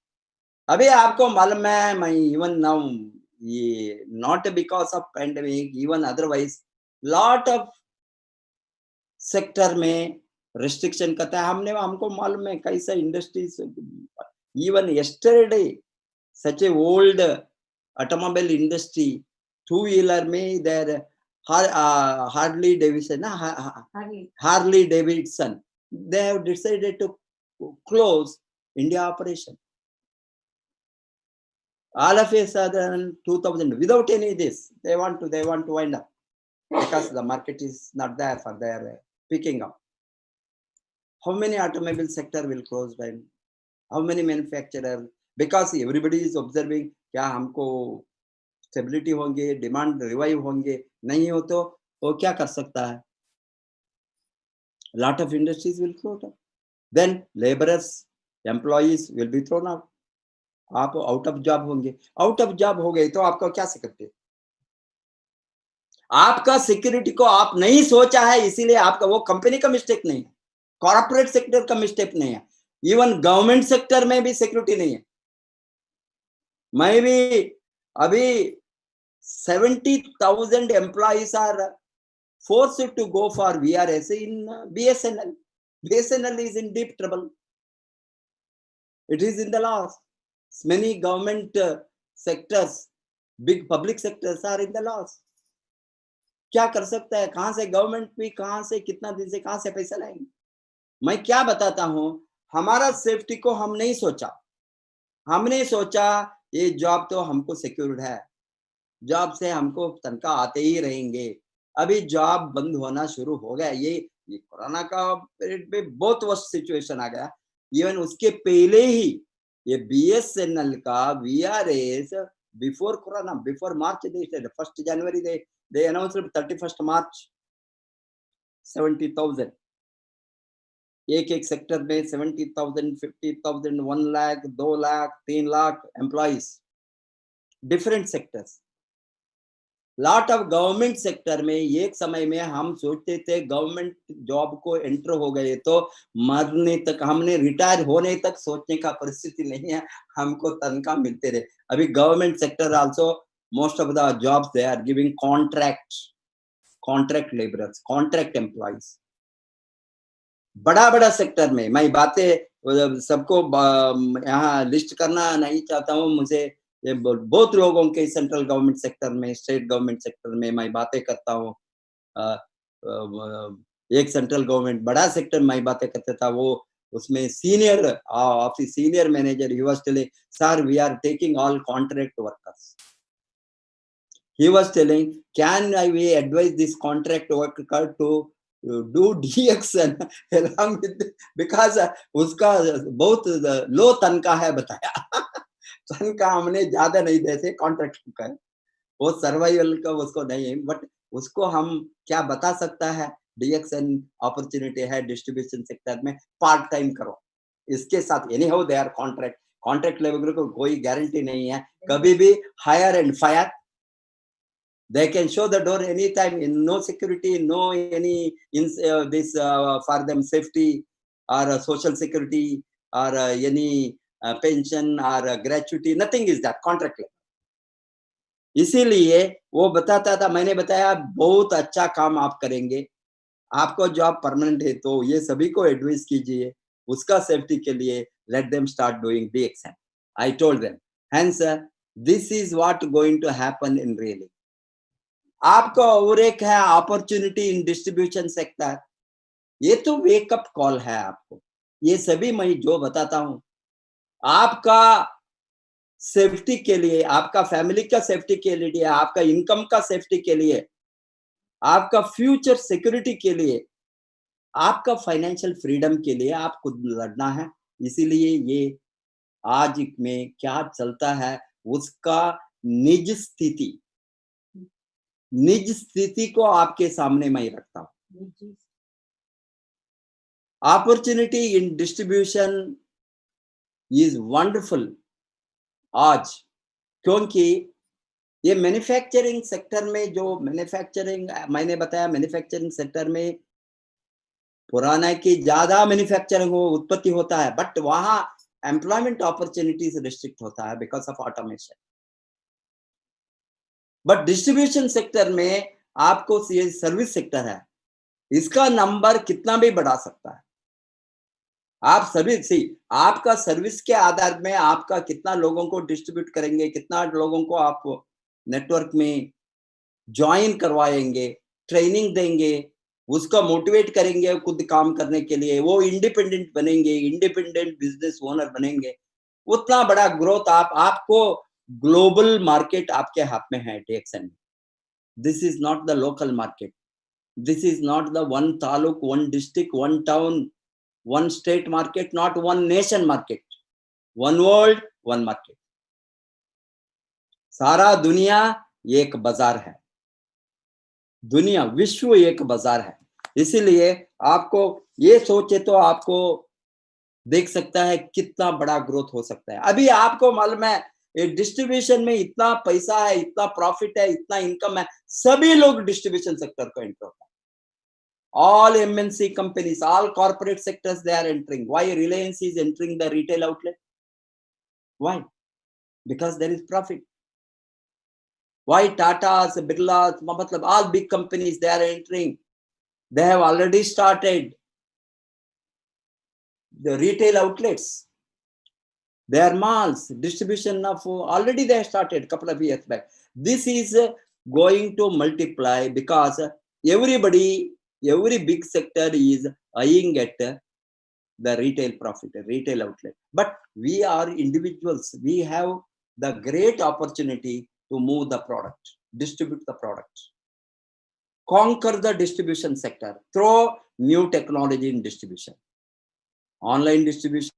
अभी आपको मालूम है, मैं even now, ये not because of pandemic, even otherwise, lot of sector में restriction करता है. हमको मालूम है कैसा industries. Even yesterday, such a old automobile industry, two-wheeler में there Harley Davidson, Harley Davidson, they have decided to close India operation. All of a sudden, 2000, without any this, they want to wind up because the market is not there for their picking up. How many automobile sector will close down? How many manufacturers? Because everybody is observing, क्या हमको stability होंगे, demand revive होंगे, नहीं हो तो वो क्या कर सकता है? Lot of industries will close down. Then laborers, employees will be thrown out. आप आउट ऑफ जॉब होंगे. आउट ऑफ जॉब हो गए तो आपका क्या सिक्योरिटी? आपका सिक्योरिटी को आप नहीं सोचा है, इसीलिए आपका वो कंपनी का मिस्टेक नहीं है, कॉर्पोरेट सेक्टर का मिस्टेक नहीं है, इवन गवर्नमेंट सेक्टर में भी सिक्योरिटी नहीं है. मैं भी अभी 70,000 employees are forced to go for VRS in BSNL. BSNL is in deep trouble. It is in the loss. Many government sectors, big public sectors are in the loss. क्या कर सकता है? कहां से गवर्नमेंट भी, कहां से कितना दिन से कहां से पैसा लाएंगे? मैं क्या बताता हूं, हमारा सेफ्टी को हम नहीं सोचा. हमने सोचा ये जॉब तो हमको सिक्योर्ड है, जॉब से हमको तनख्वाह आते ही रहेंगे. अभी जॉब बंद होना शुरू हो गया. ये कोरोना का पीरियड में बहुत वर्स्ट सिचुएशन आ गया. इवन उसके पहले ही ये BSNL का VRS before corona, before March, 1 January they announced 31st March 70,000. एक सेक्टर में 70,000, 50,000, 1 lakh, 2 lakh, 3 lakh employees, different sectors. Lot of government sector में एक समय में हम सोचते थे गवर्नमेंट जॉब को एंटर हो गए तो मरने तक, हमने रिटायर होने तक सोचने का परिस्थिति नहीं है, हमको तनख्वाह मिलते रहे. अभी government sector also most of the jobs they are giving contract labourers, contract employees. बड़ा सेक्टर में मैं बातें सबको यहाँ लिस्ट करना नहीं चाहता हूँ. मुझे ये बहुत लोगों के सेंट्रल गवर्नमेंट सेक्टर में, स्टेट गवर्नमेंट सेक्टर में मैं बातें करता हूँ. एक सेंट्रल गवर्नमेंट बड़ा सेक्टर मैं बातें करता था, वो उसमें senior office, senior manager, he was telling, sir we are taking all contract workers. He was telling, can we advise this contract worker to do DXN along with, because उसका बहुत लो तनख्वाह है बताया. तनख्वाह हमने ज्यादा नहीं देते कॉन्ट्रैक्ट का, वो सर्वाइवल का उसको नहीं है, बट उसको हम क्या बता सकता है, DXN अपॉर्चुनिटी है डिस्ट्रीब्यूशन सेक्टर में, पार्ट टाइम करो. इसके साथ anyhow they are contract labour को कोई गारंटी नहीं है, कभी भी hire and fire. They can show the door anytime, in no security, no any this for them safety or social security or any pension or gratuity, nothing is that contract. इसीलिए वो बताता था, मैंने बताया बहुत अच्छा काम आप करेंगे, आपको जॉब परमानेंट है तो ये सभी को एडवाइस कीजिए उसका सेफ्टी के लिए. Let them start doing DXN. I told them. Hence, this is what going to happen in really. आपको और एक है अपॉर्चुनिटी इन डिस्ट्रीब्यूशन सेक्टर. ये तो वेकअप कॉल है आपको. ये सभी मैं जो बताता हूं आपका सेफ्टी के लिए, आपका फैमिली का सेफ्टी के लिए, आपका इनकम का सेफ्टी के लिए, आपका फ्यूचर सिक्योरिटी के लिए, आपका फाइनेंशियल फ्रीडम के लिए आपको लड़ना है. इसीलिए ये आज में क्या चलता है उसका निज स्थिति, निज स्थिति को आपके सामने मैं रखता हूं। Opportunity in distribution is wonderful आज, क्योंकि ये मैन्युफैक्चरिंग सेक्टर में, जो मैन्युफैक्चरिंग मैंने बताया, मैन्युफैक्चरिंग सेक्टर में पुराना की ज्यादा मैन्युफैक्चरिंग उत्पत्ति होता है, बट वहां एम्प्लॉयमेंट अपॉर्चुनिटीज रिस्ट्रिक्ट होता है because of automation. But distribution sector में आपको, ये सर्विस सेक्टर है, इसका नंबर कितना भी बढ़ा सकता है। आप सर्विस, आपका सर्विस के आधार में आपका कितना लोगों को डिस्ट्रीब्यूट करेंगे, कितना लोगों को आप नेटवर्क में ज्वाइन करवाएंगे, ट्रेनिंग देंगे, उसको मोटिवेट करेंगे खुद काम करने के लिए, वो इंडिपेंडेंट बनेंगे, इंडिपेंडेंट बिजनेस ओनर बनेंगे, उतना बड़ा ग्रोथ आपको ग्लोबल मार्केट आपके हाथ में है DXN में। This is not the local market, this is not the one taluk, one district, one town, one state market, not one nation market, one world, one market. सारा दुनिया एक बाजार है, दुनिया विश्व एक बाजार है। इसीलिए आपको ये सोचे तो आपको देख सकता है कितना बड़ा ग्रोथ हो सकता है। अभी आपको मालूम है डिस्ट्रीब्यूशन में इतना पैसा है, इतना प्रॉफिट है, इतना इनकम है, सभी लोग डिस्ट्रीब्यूशन सेक्टर को एंटर होता है। All MNC companies, all corporate sectors, they are entering. Why Reliance is entering the retail outlet? Why? Because there is profit. Why Tata's, Birla's, all big companies, they are entering. They have already started the retail outlets. Their malls, distribution of, already they have started a couple of years back. This is going to multiply because everybody, every big sector is eyeing at the retail profit, retail outlet. But we are individuals. We have the great opportunity to move the product, distribute the product, conquer the distribution sector through new technology in distribution, online distribution.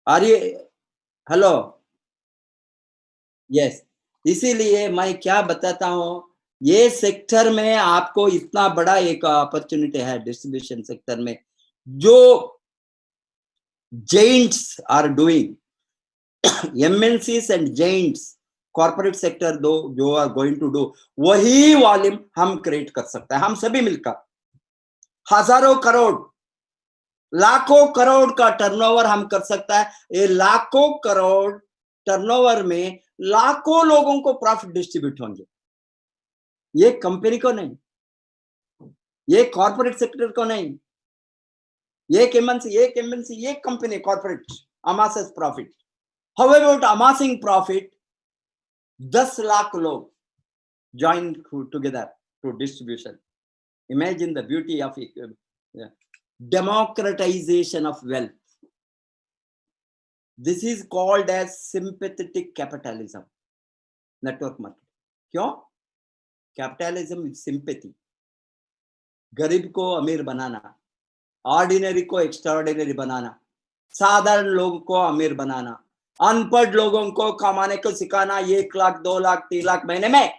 Are you, hello? Yes, इसीलिए मैं क्या बताता हूं, ये sector में आपको इतना बड़ा एक अपॉर्चुनिटी है डिस्ट्रीब्यूशन सेक्टर में, जो giants are doing, MNCs and giants, corporate sector जो are going to do, वही वॉल्यूम हम क्रिएट कर सकते हैं, हम सभी मिलकर। हजारों करोड़, लाखों करोड़ का टर्नओवर हम कर सकता है। ये लाखों करोड़ टर्नओवर में लाखों लोगों को प्रॉफिट डिस्ट्रीब्यूट होंगे। ये कंपनी को नहीं, ये कॉर्पोरेट सेक्टर को नहीं, एक MNC, एक company corporate amasses profit. How about amassing profit? 10 lakh लोग join together to distribution. Imagine the beauty of democratization of wealth. This is called as sympathetic capitalism, network market. क्यों? Capitalism is sympathy, गरीब को अमीर बनाना, ordinary को extraordinary बनाना, साधारण लोगों को अमीर बनाना, अनपढ़ लोगों को कमाने को सिखाना, 1 लाख 2 लाख 3 लाख महीने में।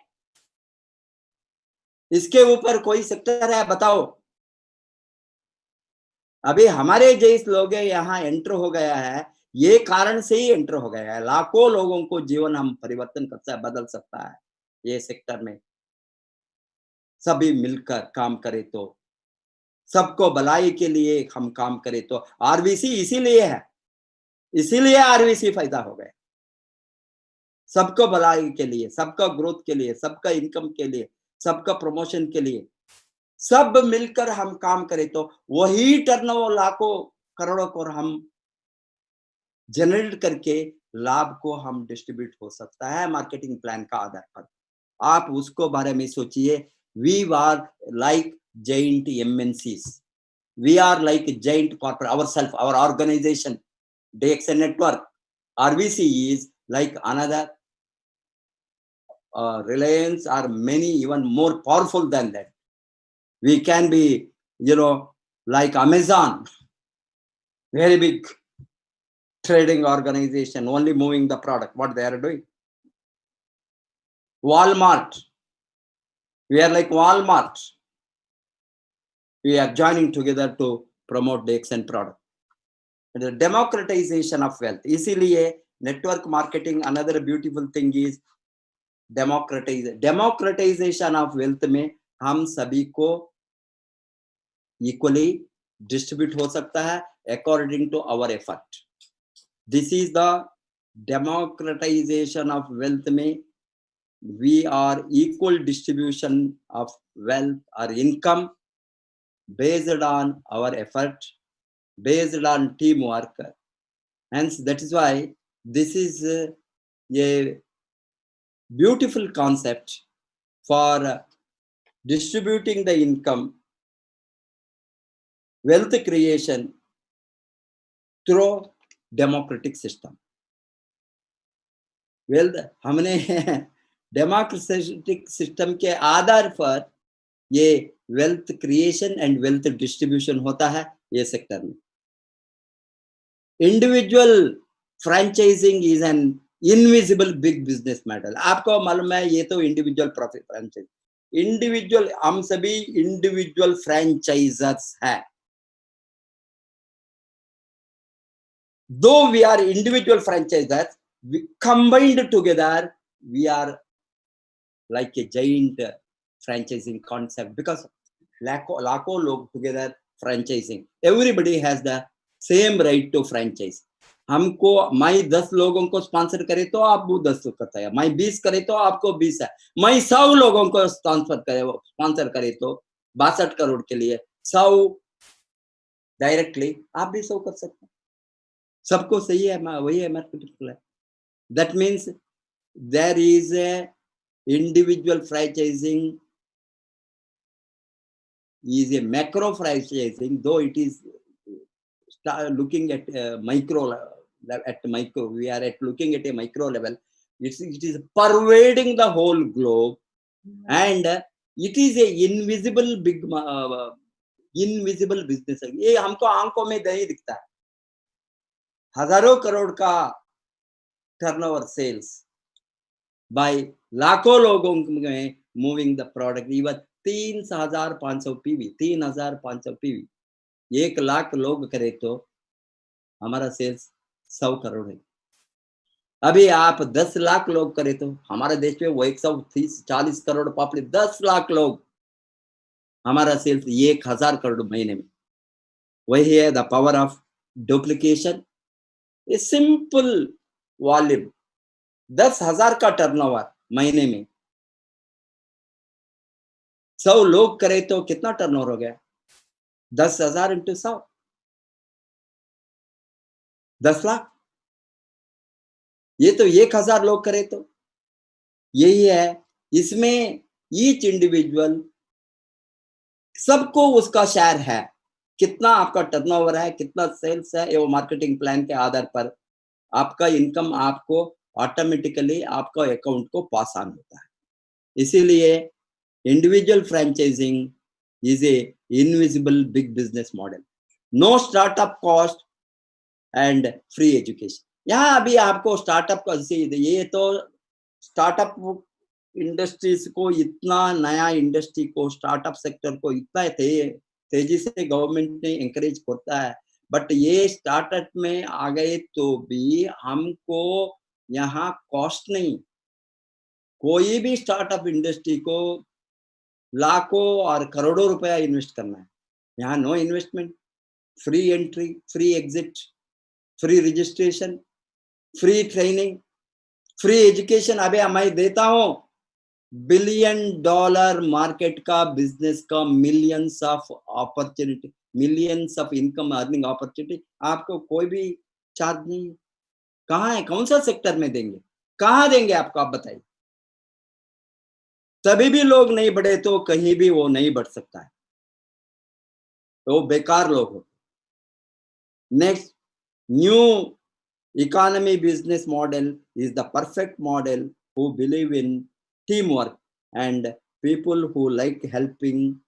इसके ऊपर कोई सेक्टर है बताओ? अभी हमारे जैसे लोग यहाँ एंटर हो गया है, ये कारण से ही एंटर हो गया है। लाखों लोगों को जीवन हम परिवर्तन कर सकता है, बदल सकता है ये सेक्टर में। सभी मिलकर काम करे तो, सबको भलाई के लिए हम काम करें तो। आरबीसी इसीलिए है, इसीलिए आरबीसी फायदा हो गया, सबको भलाई के लिए, सबका ग्रोथ के लिए, सबका इनकम के लिए, सबका प्रमोशन के लिए। सब मिलकर हम काम करें तो वही टर्नओवर लाखों करोड़ों को हम जनरेट करके लाभ को हम डिस्ट्रीब्यूट हो सकता है मार्केटिंग प्लान का आधार पर। आप उसको बारे में सोचिए। We are like giant MNCs, we are like giant corporate, ourself, our organization DXN network, RBC is like another Reliance or many even more powerful than that. We can be, like Amazon, very big trading organization, only moving the product, what they are doing. Walmart, we are like Walmart. We are joining together to promote the XN product. The democratization of wealth. इसीलिए network marketing, another beautiful thing is democratization of wealth में हम सभी को equally distribute हो सकता है according to our effort. This is the democratization of wealth में we are equal distribution of wealth or income based on our effort, based on teamwork. Hence, that is why this is a beautiful concept for distributing the income, wealth creation through democratic system. Wealth, हमने democratic system के आधार पर ये wealth creation and wealth distribution होता है ये sector में. Individual franchising is an invisible big business model. आपको मालूम है ये तो individual profit franchise. Individual, हम सभी individual franchisers हैं. Though we are individual franchisers, we combined together, we are like a giant franchising concept because लाखों लोग together franchising. Everybody has the same right to franchise. हमको मैं 10 लोगों को sponsor करे तो आप वो 10 करता है, मैं 20 करे तो आपको 20 है, मैं 100 लोगों को स्पॉन्सर करे तो 62 करोड़ के लिए 100 डायरेक्टली आप भी 100 कर सकते हैं. सबको सही है, वही है marketing. That means there is a individual franchising is a macro franchising, though it is looking at micro, we are looking at a micro level. It is pervading the whole globe, and it is a invisible big invisible business. ये हमको आंखों में नहीं दिखता है. हजारों करोड़ का turnover sales by लाखों लोगों में moving the product. even 3,500 PV, 3,500 PV, 1 lakh लोग करे तो हमारा सेल्स 100 करोड़ है. अभी आप 10 लाख लोग करे तो हमारे देश में वो 140 करोड़ पॉपुलेशन, 10 लाख लोग, हमारा सेल्स 1000 करोड़ महीने में. वही है the power of duplication. A simple volume, 10,000 का टर्नओवर महीने में 100 लोग करे तो कितना टर्नओवर हो गया? 10,000 इंटू 100, 10 लाख. ये तो 1000 लोग करे तो यही है. इसमें ईच इंडिविजुअल सबको उसका शेयर है. कितना आपका टर्नओवर है, कितना सेल्स है, वो मार्केटिंग प्लान के आधार पर आपका इनकम आपको ऑटोमेटिकली आपका अकाउंट को पास ऑन होता है. इसीलिए individual franchising is a invisible big business model. No startup cost and free education. यहाँ अभी आपको स्टार्टअप का, ये तो स्टार्टअप इंडस्ट्रीज को, इतना नया इंडस्ट्री को, स्टार्टअप सेक्टर को इतना तेजी से गवर्नमेंट ने एंकरेज करता है. बट ये स्टार्टअप में आ गए तो भी हमको यहाँ कॉस्ट नहीं. कोई भी स्टार्टअप इंडस्ट्री को लाखों और करोड़ों रुपया इन्वेस्ट करना है. यहाँ no investment, free entry, free exit, free registration, free training, free education. अबे मैं देता हूँ $1 बिलियन मार्केट का बिजनेस का millions of opportunity, millions of income earning opportunity. आपको कोई भी चार्ज नहीं. कहाँ है, कौन सा सेक्टर में देंगे, कहाँ देंगे आपको, आप बताइए. तभी भी लोग नहीं बढ़े तो कहीं भी वो नहीं बढ़ सकता है, तो बेकार लोग हो. Next, new Economy business model is the perfect model who believe in teamwork and people who like helping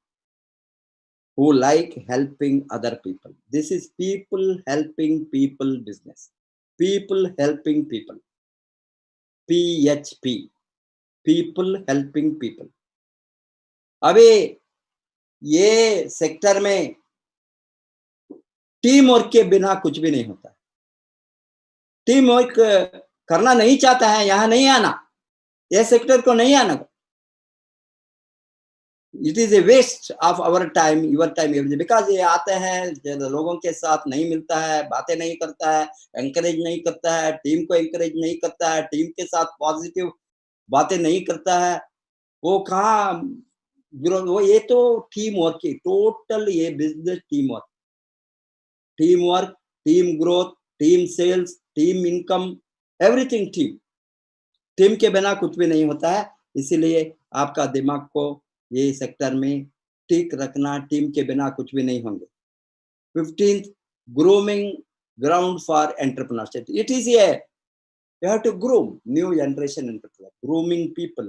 other people. This is people helping people business. People helping people. PHP. People helping people. अबे ये sector में team work के बिना कुछ भी नहीं होता। Team work करना नहीं चाहता है, यहां नहीं आना, ये सेक्टर को नहीं आना। It is a waste of our time, your time, because ये आते हैं लोगों के साथ नहीं मिलता है, बातें नहीं करता है, एंकरेज नहीं करता है, टीम को एंकरेज नहीं करता है, टीम के साथ पॉजिटिव बातें नहीं करता है। वो कहाँ वो ये तो टीम वर्क की टोटल, ये business team work, team growth, team sales, team income, everything team के बिना कुछ भी नहीं होता है। इसीलिए आपका दिमाग को ये सेक्टर में ठीक रखना, टीम के बिना कुछ भी नहीं होंगे। 15th, grooming ground for entrepreneurship. It is a you have to groom new generation entrepreneur, grooming people.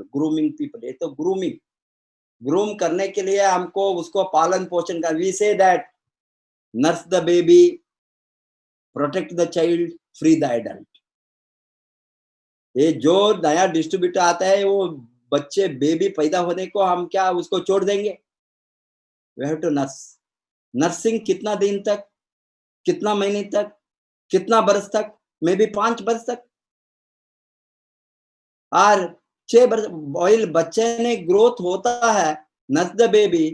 ये तो groom करने के लिए हमको उसको पालन पोषण का, we say that nurse the baby, protect the child, free the adult. ये जो नया डिस्ट्रीब्यूटर आता है, वो बच्चे बेबी पैदा होने को हम क्या उसको छोड़ देंगे? We have to nurse. Nursing कितना दिन तक, कितना महीने तक, कितना बरस तक, मे बी 5 बरस तक और 6 बरस ऑयल बच्चे ने ग्रोथ होता है। Nurse the baby,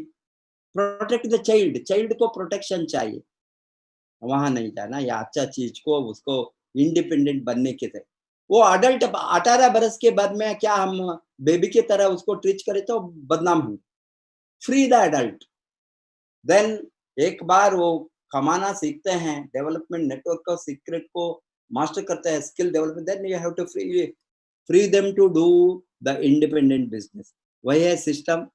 protect the child को प्रोटेक्शन चाहिए, वहां नहीं जाना या अच्छा चीज को उसको इंडिपेंडेंट बनने के थे। वो अडल्ट 18 बरस के बाद में क्या हम बेबी की तरह उसको ट्रीट करें तो बदनाम होंगे। फ्री द एडल्ट, देन एक बार वो कमाना सीखते हैं, डेवलपमेंट नेटवर्क का सीक्रेट को मास्टर करते हैं, skill development, then you have to free them to do the independent business. वही है system.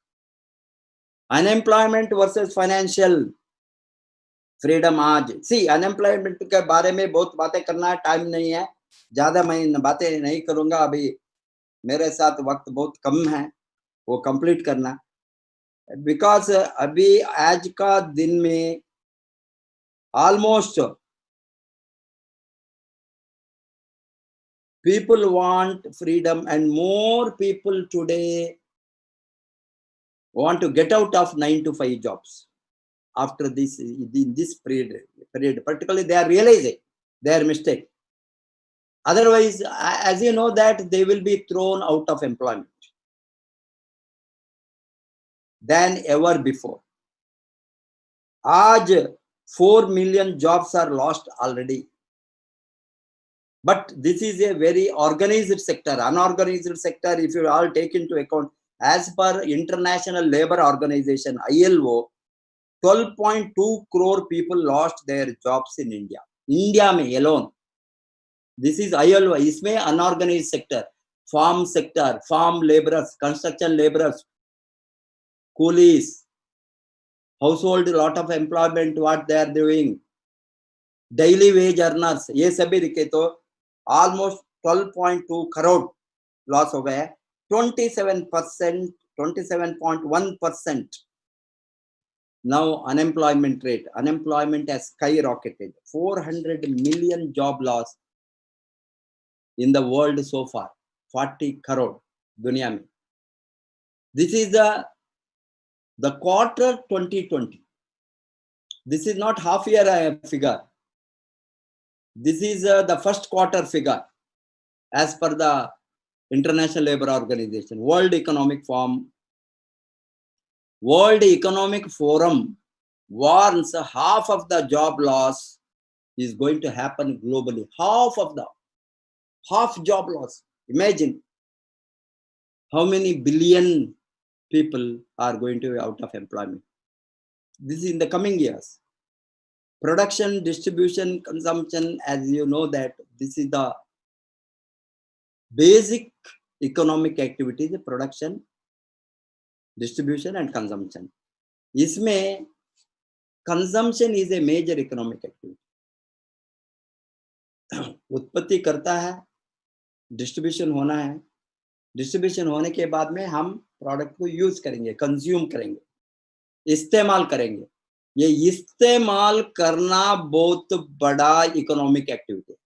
Unemployment versus financial freedom. आज सी अनएम्प्लॉयमेंट के बारे में बहुत बातें करना है, टाइम नहीं है, ज्यादा मैं बातें नहीं करूंगा, अभी मेरे साथ वक्त बहुत कम है वो कंप्लीट करना। बिकॉज अभी आज का दिन में almost people want freedom and more people today want to get out of 9 to 5 jobs after this, in this period particularly they are realizing their mistake. Otherwise, as you know that they will be thrown out of employment than ever before. आज 4 million jobs are lost already. But this is a very organized sector. Unorganized sector, if you all take into account, as per International Labour Organization, ILO, 12.2 crore people lost their jobs in India. India में alone. This is ILO. इसमें unorganized sector, farm sector, farm laborers, construction laborers, coolies, household, lot of employment, what they are doing, daily wage earners, ये सभी दिखे तो almost 12.2 crore loss हो गया है। 27%, 27.1% now unemployment rate. Unemployment has skyrocketed. 400 million job loss in the world so far. 40 crore दुनिया में. This is the quarter 2020. This is not half year figure. This is the first quarter figure as per the International Labour Organization. World Economic Forum warns half of the job loss is going to happen globally. Half job loss. Imagine how many billion people are going to be out of employment. This is in the coming years. Production, distribution, consumption, as you know that this is the basic economic activities, production, distribution and consumption. इसमें consumption is a major economic activity. उत्पत्ति करता है, distribution होना है, distribution होने के बाद में हम प्रोडक्ट को यूज करेंगे, कंज्यूम करेंगे, इस्तेमाल करेंगे। ये इस्तेमाल करना बहुत बड़ा इकोनॉमिक एक्टिविटी है।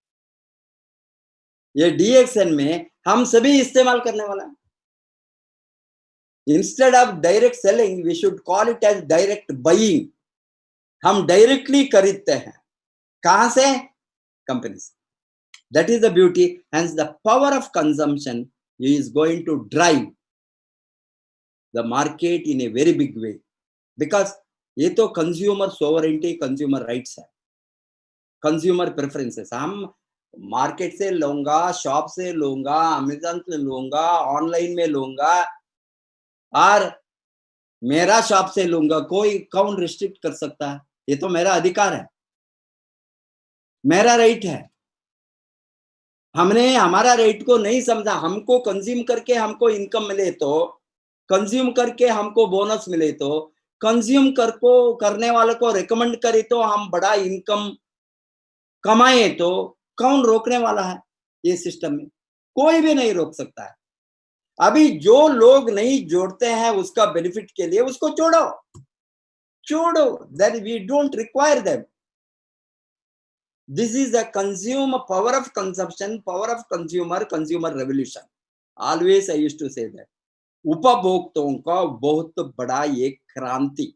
ये DXN में हम सभी इस्तेमाल करने वाला है। Instead of direct selling we should call it as direct buying. हम डायरेक्टली खरीदते हैं। कहां से? कंपनी से। That is the beauty, hence the power of consumption is going to drive the market in a very big way, because ये तो consumer sovereignty, consumer rights है, consumer preferences। हम मार्केट से लूंगा, शॉप से लूंगा, अमेज़न से लूंगा, ऑनलाइन में लूंगा और मेरा शॉप से लूंगा, कोई कौन रिस्ट्रिक्ट कर सकता है? ये तो मेरा अधिकार है, मेरा राइट है। हमने हमारा रेट को नहीं समझा। हमको कंज्यूम करके हमको इनकम मिले तो, कंज्यूम करके हमको बोनस मिले तो, कंज्यूम करने वाले को रिकमेंड करे तो हम बड़ा इनकम कमाए तो कौन रोकने वाला है? ये सिस्टम में कोई भी नहीं रोक सकता है। अभी जो लोग नहीं जोड़ते हैं उसका बेनिफिट के लिए उसको छोड़ो, then we don't require them. This is a power of consumption, power of consumer revolution. Always I used to say that. उपभोक्ताओं का बहुत बड़ा एक क्रांति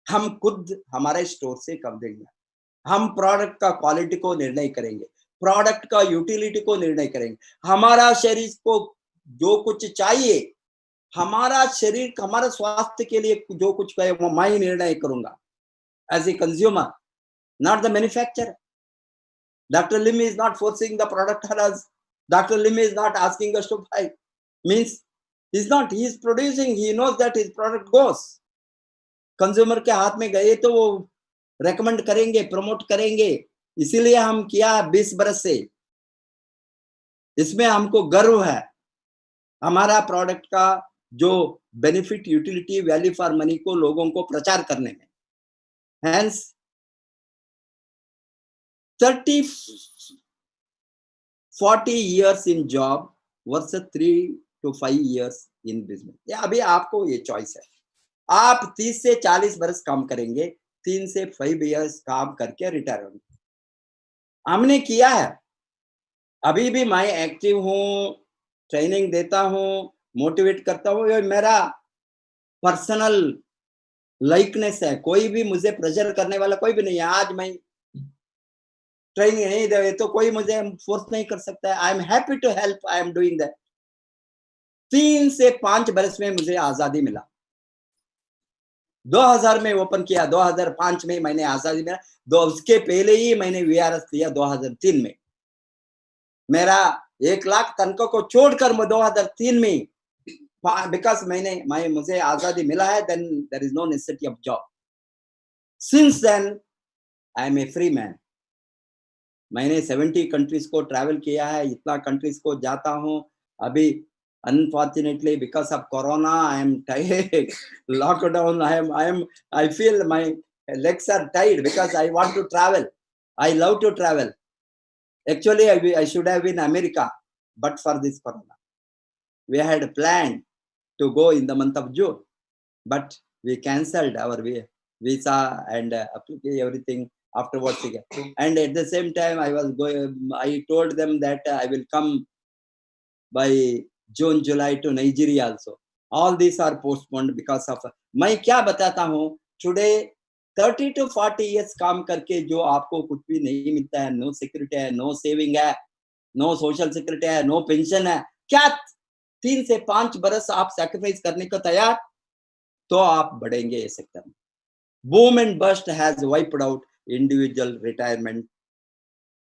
हम खुद हमारे स्टोर से कर देंगे। हम प्रोडक्ट का क्वालिटी को निर्णय करेंगे, प्रोडक्ट का यूटिलिटी को निर्णय करेंगे, हमारा शरीर को जो कुछ चाहिए, हमारा शरीर हमारे स्वास्थ्य के लिए जो कुछ कहे वो मैं ही निर्णय करूंगा as a consumer, not the manufacturer. Dr. Lim is not forcing the product on us. Dr. Lim is not asking us to buy. Means he is producing, he knows that his product goes. Consumer के हाथ में गए तो वो recommend करेंगे, promote करेंगे। इसीलिए हम किया 20 बरस से, इसमें हमको गर्व है हमारा प्रोडक्ट का जो benefit, utility, value for money को लोगों को प्रचार करने में। Hence 30-40 years in job versus 3 to 5 years in business. ये अभी आपको ये चॉइस है। आप 30 से 40 बरस काम करेंगे, 3 से 5 years काम करके रिटायर होंगे। हमने किया है। अभी भी मैं एक्टिव हूँ, ट्रेनिंग देता हूँ, मोटिवेट करता हूँ। ये मेरा पर्सनल लाइकनेस है। कोई भी मुझे प्रेशर करने वाला कोई भी नहीं है। आज मैं ट्रेनिंग नहीं दे तो कोई मुझे फोर्स नहीं कर सकता है। I am happy to help, I am doing that. 3 से 5 बरस में मुझे आजादी मिला। 2000 में ओपन किया, 2005 में मैंने आजादी मिला। उसके पहले ही मैंने VRS लिया 2003 में। मेरा 1 लाख तनख्वाह को छोड़कर मैं 2003 में, बिकॉज मुझे आजादी मिला है, then there is no necessity of job. Since then I am a free man. मैंने 70 कंट्रीज को ट्रैवल किया है, इतना कंट्रीज को जाता हूँ। अभी unfortunately because of corona I am tired, lockdown, I feel my legs are tired because I want to travel. I love to travel. Actually I should have been America, but for this corona we had planned to go in the month of June, but we cancelled our visa and everything afterwards again. And at the same time I told them that I will come by June, July to Nigeria also. All these are postponed because of मैं क्या बताता हूँ, today 30 to 40 years काम करके जो आपको कुछ भी नहीं मिलता है, नो सिक्योरिटी है, नो सेविंग है, नो सोशल सिक्योरिटी है, नो पेंशन है, क्या 3 से 5 बरस आप सैक्रिफाइस करने को तैयार, तो आप बढ़ेंगे इस सेक्टर में। Boom and bast has wiped out individual retirement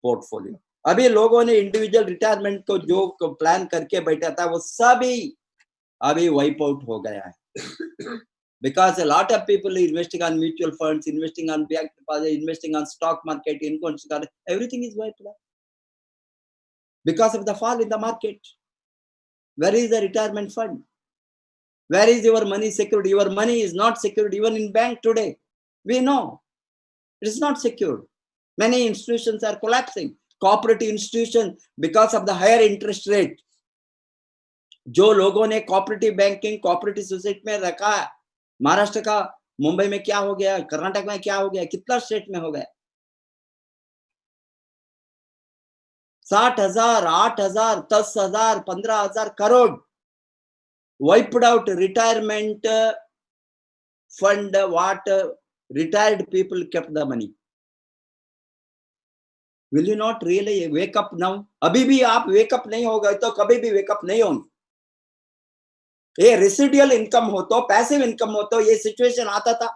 portfolio. अभी लोगों ने इंडिविजुअल रिटायरमेंट को जो प्लान करके बैठा था वो सभी अभी वाइप आउट हो गया है। Because a lot of people are investing on mutual funds, investing on bank deposit, investing on stock market, everything is wiped out because of the fall in the market. Where is the retirement fund? Where is your money secured? Your money is not secured even in bank today. We know it is not secured. Many institutions are collapsing. cooperative institution because of the higher interest rate. जो लोगों ने cooperative banking cooperative society में रखा है, महाराष्ट्र का मुंबई में क्या हो गया, कर्नाटक में क्या हो गया, कितना स्टेट में हो गया, 60,000, 8,000, 10,000, 15,000 crore wiped out retirement fund. What retired people kept the money. Will you not really wake up now? अभी भी आप वेकअप नहीं हो गए तो कभी भी वेकअप नहीं होंगे. ये रेसिडुअल इनकम हो तो, पैसिव इनकम हो तो ये सिचुएशन आता था.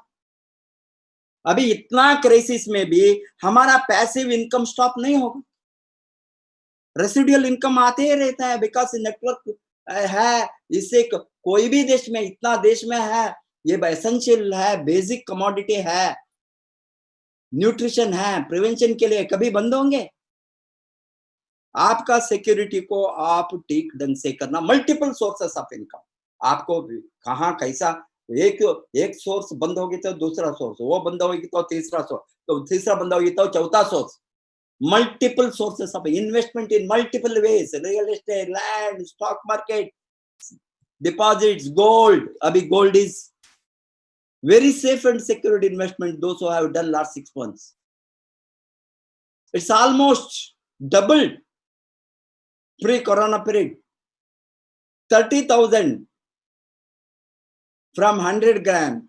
अभी इतना क्राइसिस में भी हमारा पैसिव इनकम स्टॉप नहीं होगा. रेसिडुअल इनकम आते ही रहता है बिकॉज नेटवर्क है. इससे कोई भी देश में, इतना देश में है, ये एसेंशियल है, बेसिक कमोडिटी है, न्यूट्रिशन है, प्रिवेंशन के लिए कभी बंद होंगे. आपका सिक्योरिटी को आप ठीक ढंग से करना, मल्टीपल सोर्सेस ऑफ इनकम. आपको कहाँ कैसा, एक सोर्स बंद होगी तो दूसरा सोर्स, वो बंद होगी तो तीसरा सोर्स, तो तीसरा बंद होगी तो चौथा source. Multiple sources of investment in multiple ways, real estate, land, stock market, deposits, gold. Abhi gold is very safe and secured investment. Those who have done last 6 months, it's almost doubled pre-corona period. 30,000 from 100 grams,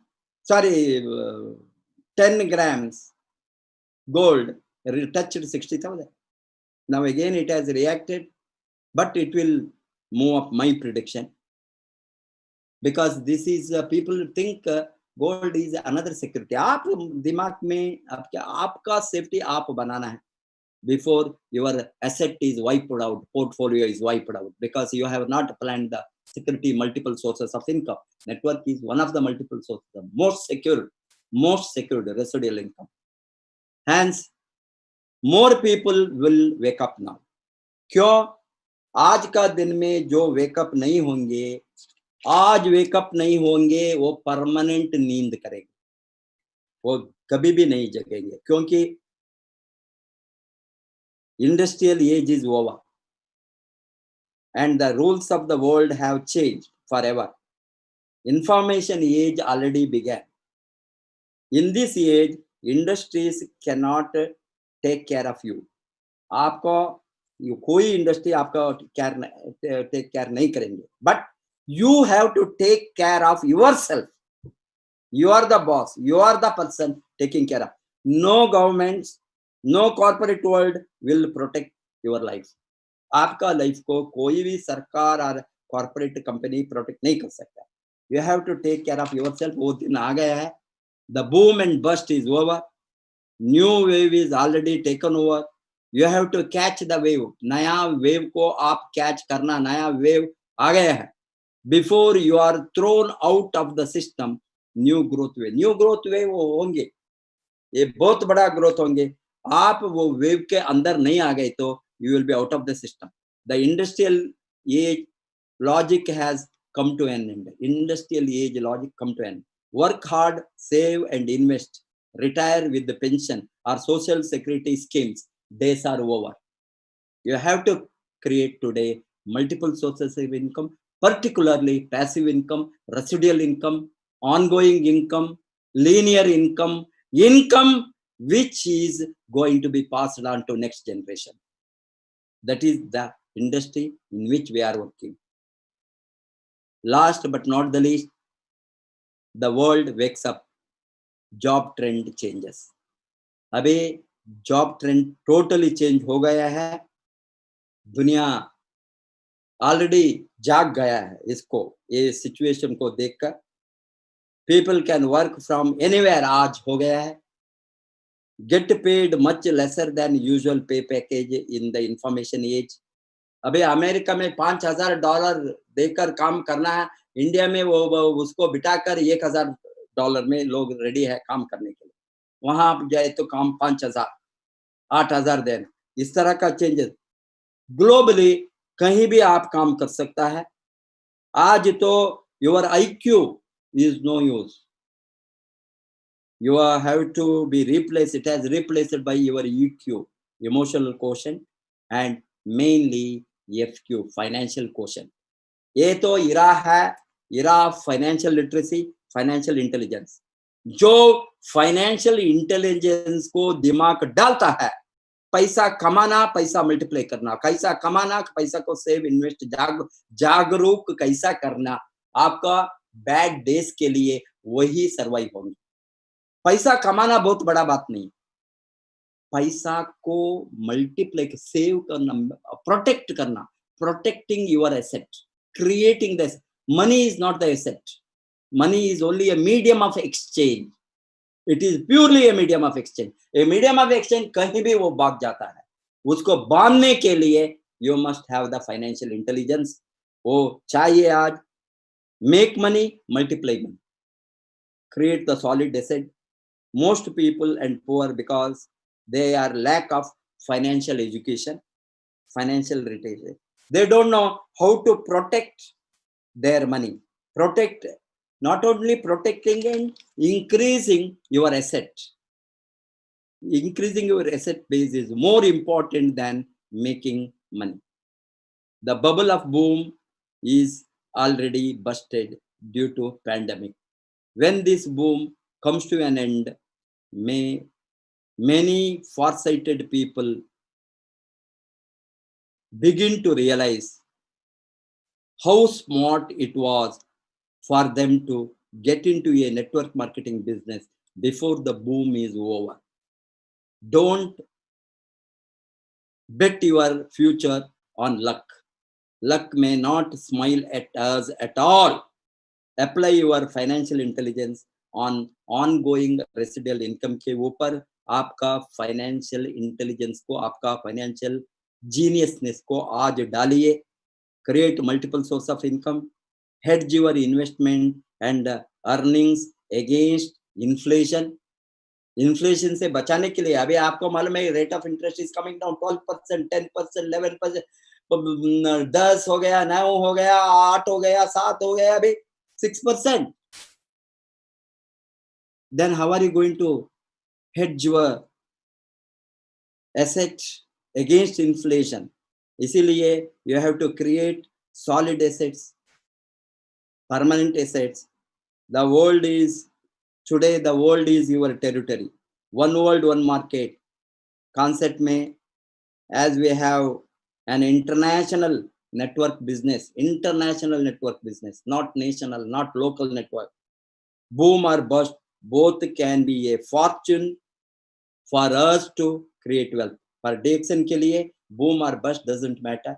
10 grams gold touched 60,000. Now again it has reacted, but it will move up, my prediction, because this is people think gold is another security. आप दिमाग में आपका safety आप बनाना है before your asset is wiped out, portfolio is wiped out, because you have not planned the security, multiple sources of income. Network is one of the multiple sources, the most secured residual income. Hence more people will wake up now. क्यों? आज का दिन में जो wake up नहीं होंगे, आज wake up नहीं होंगे, वो परमानेंट नींद करेंगे, वो कभी भी नहीं जगेंगे, क्योंकि industrial age is over and the rules of the world have changed forever. Information age already began. In this age, industries cannot take care of you. आपको कोई इंडस्ट्री आपका टेक केयर नहीं करेंगे, but you have to take care of yourself. You are the boss, you are the person taking care of. No governments, no corporate world will protect your life. आपका life को कोई भी सरकार और corporate company protect नहीं कर सकता. You have to take care of yourself. वो दिन आ गया है. The boom and bust is over. New wave is already taken over. You have to catch the wave. नया वेव को आप कैच करना. नया वेव आ गया है. Before you are thrown out of the system, new growth wave वो होंगे, ये बहुत बड़ा ग्रोथ होंगे. आप वो वेव के अंदर नहीं आ गए तो you will be out of the system. The industrial age logic has come to an end. Industrial age logic come to an end. Work hard, save and invest, retire with the pension or social security schemes. Days are over. You have to create today multiple sources of income, particularly passive income, residual income, ongoing income, linear income, income which is going to be passed on to next generation. That is the industry in which we are working. Last but not the least, the world wakes up. Job trend changes. अभी job trend totally change हो गया है. दुनिया already जाग गया है इसको, ये सिचुएशन को देखकर. People can work from anywhere आज हो गया है. Get paid much lesser than usual pay package in the information age. अभी अमेरिका में $5,000 देकर काम करना है, इंडिया में वो उसको बिठाकर $1,000 में लोग रेडी है काम करने के लिए. वहां आप जाए तो काम 5,000, 8,000 देना. इस तरह का चेंजेस ग्लोबली कहीं भी आप काम कर सकता है. आज तो your IQ is no use. You have to be replaced. It has replaced by your EQ. emotional quotient, and mainly FQ, financial quotient. ये तो इरा है, इरा फाइनेंशियल लिटरेसी, फाइनेंशियल इंटेलिजेंस। जो फाइनेंशियल इंटेलिजेंस को दिमाग डालता है, पैसा कमाना, पैसा मल्टीप्लाई करना, कैसा कमाना, पैसा को सेव, इन्वेस्ट, जागरूक कैसा करना, आपका बैड डेज के लिए वही सर्वाइव होंगे। पैसा कमाना बहुत बड़ा बात नहीं, पैसा को मल्टीप्लाई, सेव करना, प्रोटेक्ट करना, protecting your asset, creating this. Money is not the asset. Money is only a medium of exchange. It is purely a medium of exchange. A medium of exchange कहीं भी वो भाग जाता है, उसको बांधने के लिए you must have the financial intelligence. वो चाहिए आज। Make money, multiply money, create the solid asset. Most people and poor because they are lack of financial education, financial literacy. They don't know how to protect their money. Protect, not only protecting and increasing your asset. Increasing your asset base is more important than making money. The bubble of boom is already busted due to pandemic. When this boom comes to an end, many far-sighted people begin to realize how smart it was for them to get into a network marketing business before the boom is over. Don't bet your future on luck. Luck may not smile at us at all. Apply your financial intelligence on ongoing residual income के ऊपर। आपका financial intelligence को, आपका financial जीनियसनेस को आज डालिए। Create multiple source of income, hedge your investment and earnings against inflation. Inflation से बचाने के लिए अभी आपको मालूम है rate of interest is coming down 12%, 10%, 11%, 10 हो गया, 9 हो गया, 8 हो गया, 7 हो गया, अभी 6%. Then how are you going to hedge your asset against inflation? इसीलिए you have to create solid assets, permanent assets. The world is today, the world is your territory. One world, one market concept में, as we have an international network business, not national, not local network. Boom or bust, both can be a fortune for us to create wealth. पर डेक्सन के लिए boom or bust doesn't matter.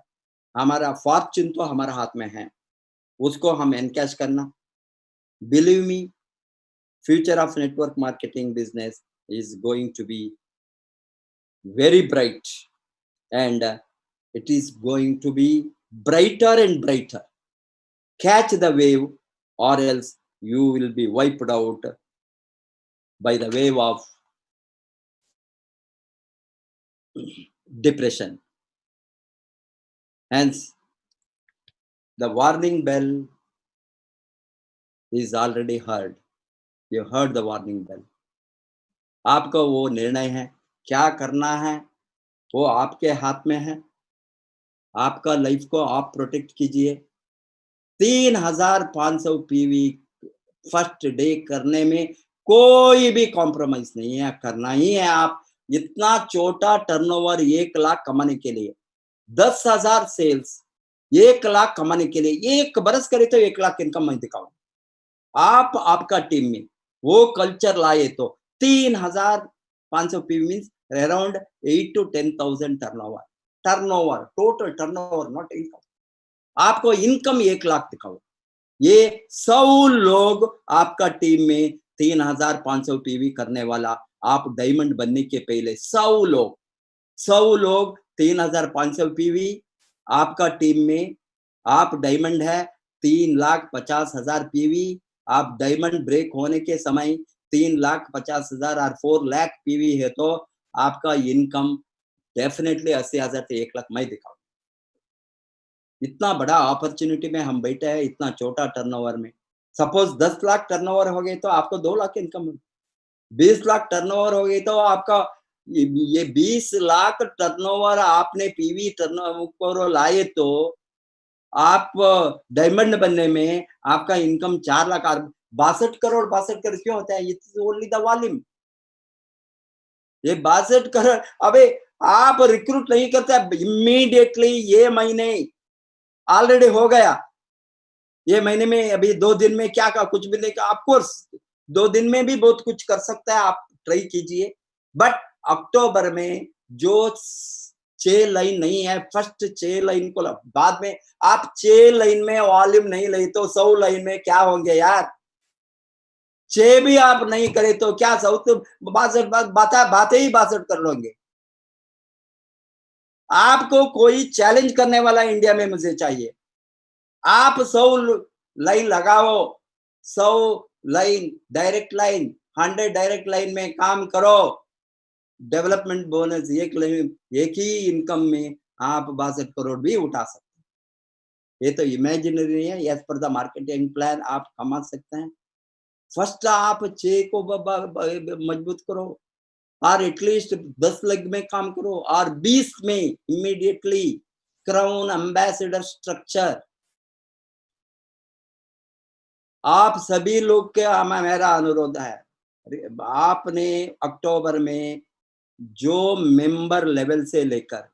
हमारा fortune तो हमारा हाथ में है, उसको हम एनकैश करना। Believe me, future of network marketing business is going to be very bright, and it is going to be brighter and brighter. Catch the wave, or else you will be wiped out by the wave of depression. Hence, the warning bell is already heard. You heard the warning bell. आपका वो निर्णय है, क्या करना है वो आपके हाथ में है। आपका लाइफ को आप प्रोटेक्ट कीजिए। 3500 पीवी फर्स्ट डे करने में कोई भी कॉम्प्रोमाइज नहीं है, करना ही है। आप इतना छोटा टर्नओवर 1 लाख कमाने के लिए, 10,000 सेल्स 1 लाख कमाने के लिए 1 बरस करे तो 1 लाख इनकम मैं दिखाऊं। आप आपका टीम में वो कल्चर लाए तो 3500 PV means around 8 to 10,000 turnover, total turnover, not income. आपको इनकम 1 लाख दिखाओ। ये 100 लोग आपका टीम में 3500 पीवी करने वाला, आप डायमंड बनने के पहले 100 लोग 3500 पीवी आपका टीम में, आप डायमंड है 3,50,000 पीवी। आप डायमंड ब्रेक होने के समय 3,50,000 और 4 लाख पीवी है तो आपका इनकम डेफिनेटली 80,000 से 1 लाख मैं दिखाऊं। इतना बड़ा अपॉर्चुनिटी में हम बैठे हैं, इतना छोटा टर्नओवर में। सपोज 10 लाख टर्नओवर हो गए तो आपको 2 लाख इनकम होगी। 20 लाख टर्नओवर हो गई तो आपका ये 20 लाख टर्नओवर आपने पीवी टर्नओवर लाए तो आप डायमंड बनने में आपका इनकम 4 लाख 62 करोड़ क्यों होता है? It's only the volume. ये 62 करोड़, अबे आप रिक्रूट नहीं करते इमीडिएटली, ये महीने ऑलरेडी हो गया। ये महीने में अभी 2 दिन में क्या का कुछ भी नहीं, ऑफ कोर्स 2 दिन में भी बहुत कुछ कर सकता है, आप ट्राई कीजिए। बट अक्टूबर में जो 6 लाइन नहीं है, फर्स्ट 6 लाइन को बाद में आप 6 लाइन में वॉल्यूम नहीं ले तो 100 लाइन में क्या होंगे यार? 6 भी आप नहीं करे तो क्या 100 तो 62 बातें ही 62 कर लोगे। आपको कोई चैलेंज करने वाला इंडिया में मुझे चाहिए। आप 100 लाइन लगाओ, 100 line direct line, 100 direct line में काम करो। डेवलपमेंट बोनस एक ही इनकम में आप 62 करोड़ भी उठा सकते हैं। ये तो इमेजिनरी है, as per the marketing plan आप कमा सकते हैं। फर्स्ट आप 6 को मजबूत करो, और एटलीस्ट 10 लग में काम करो, और 20 में इमीडिएटली क्राउन एम्बेसडर स्ट्रक्चर। आप सभी लोग के मेरा अनुरोध है, आपने अक्टूबर में जो मेंबर से लेकर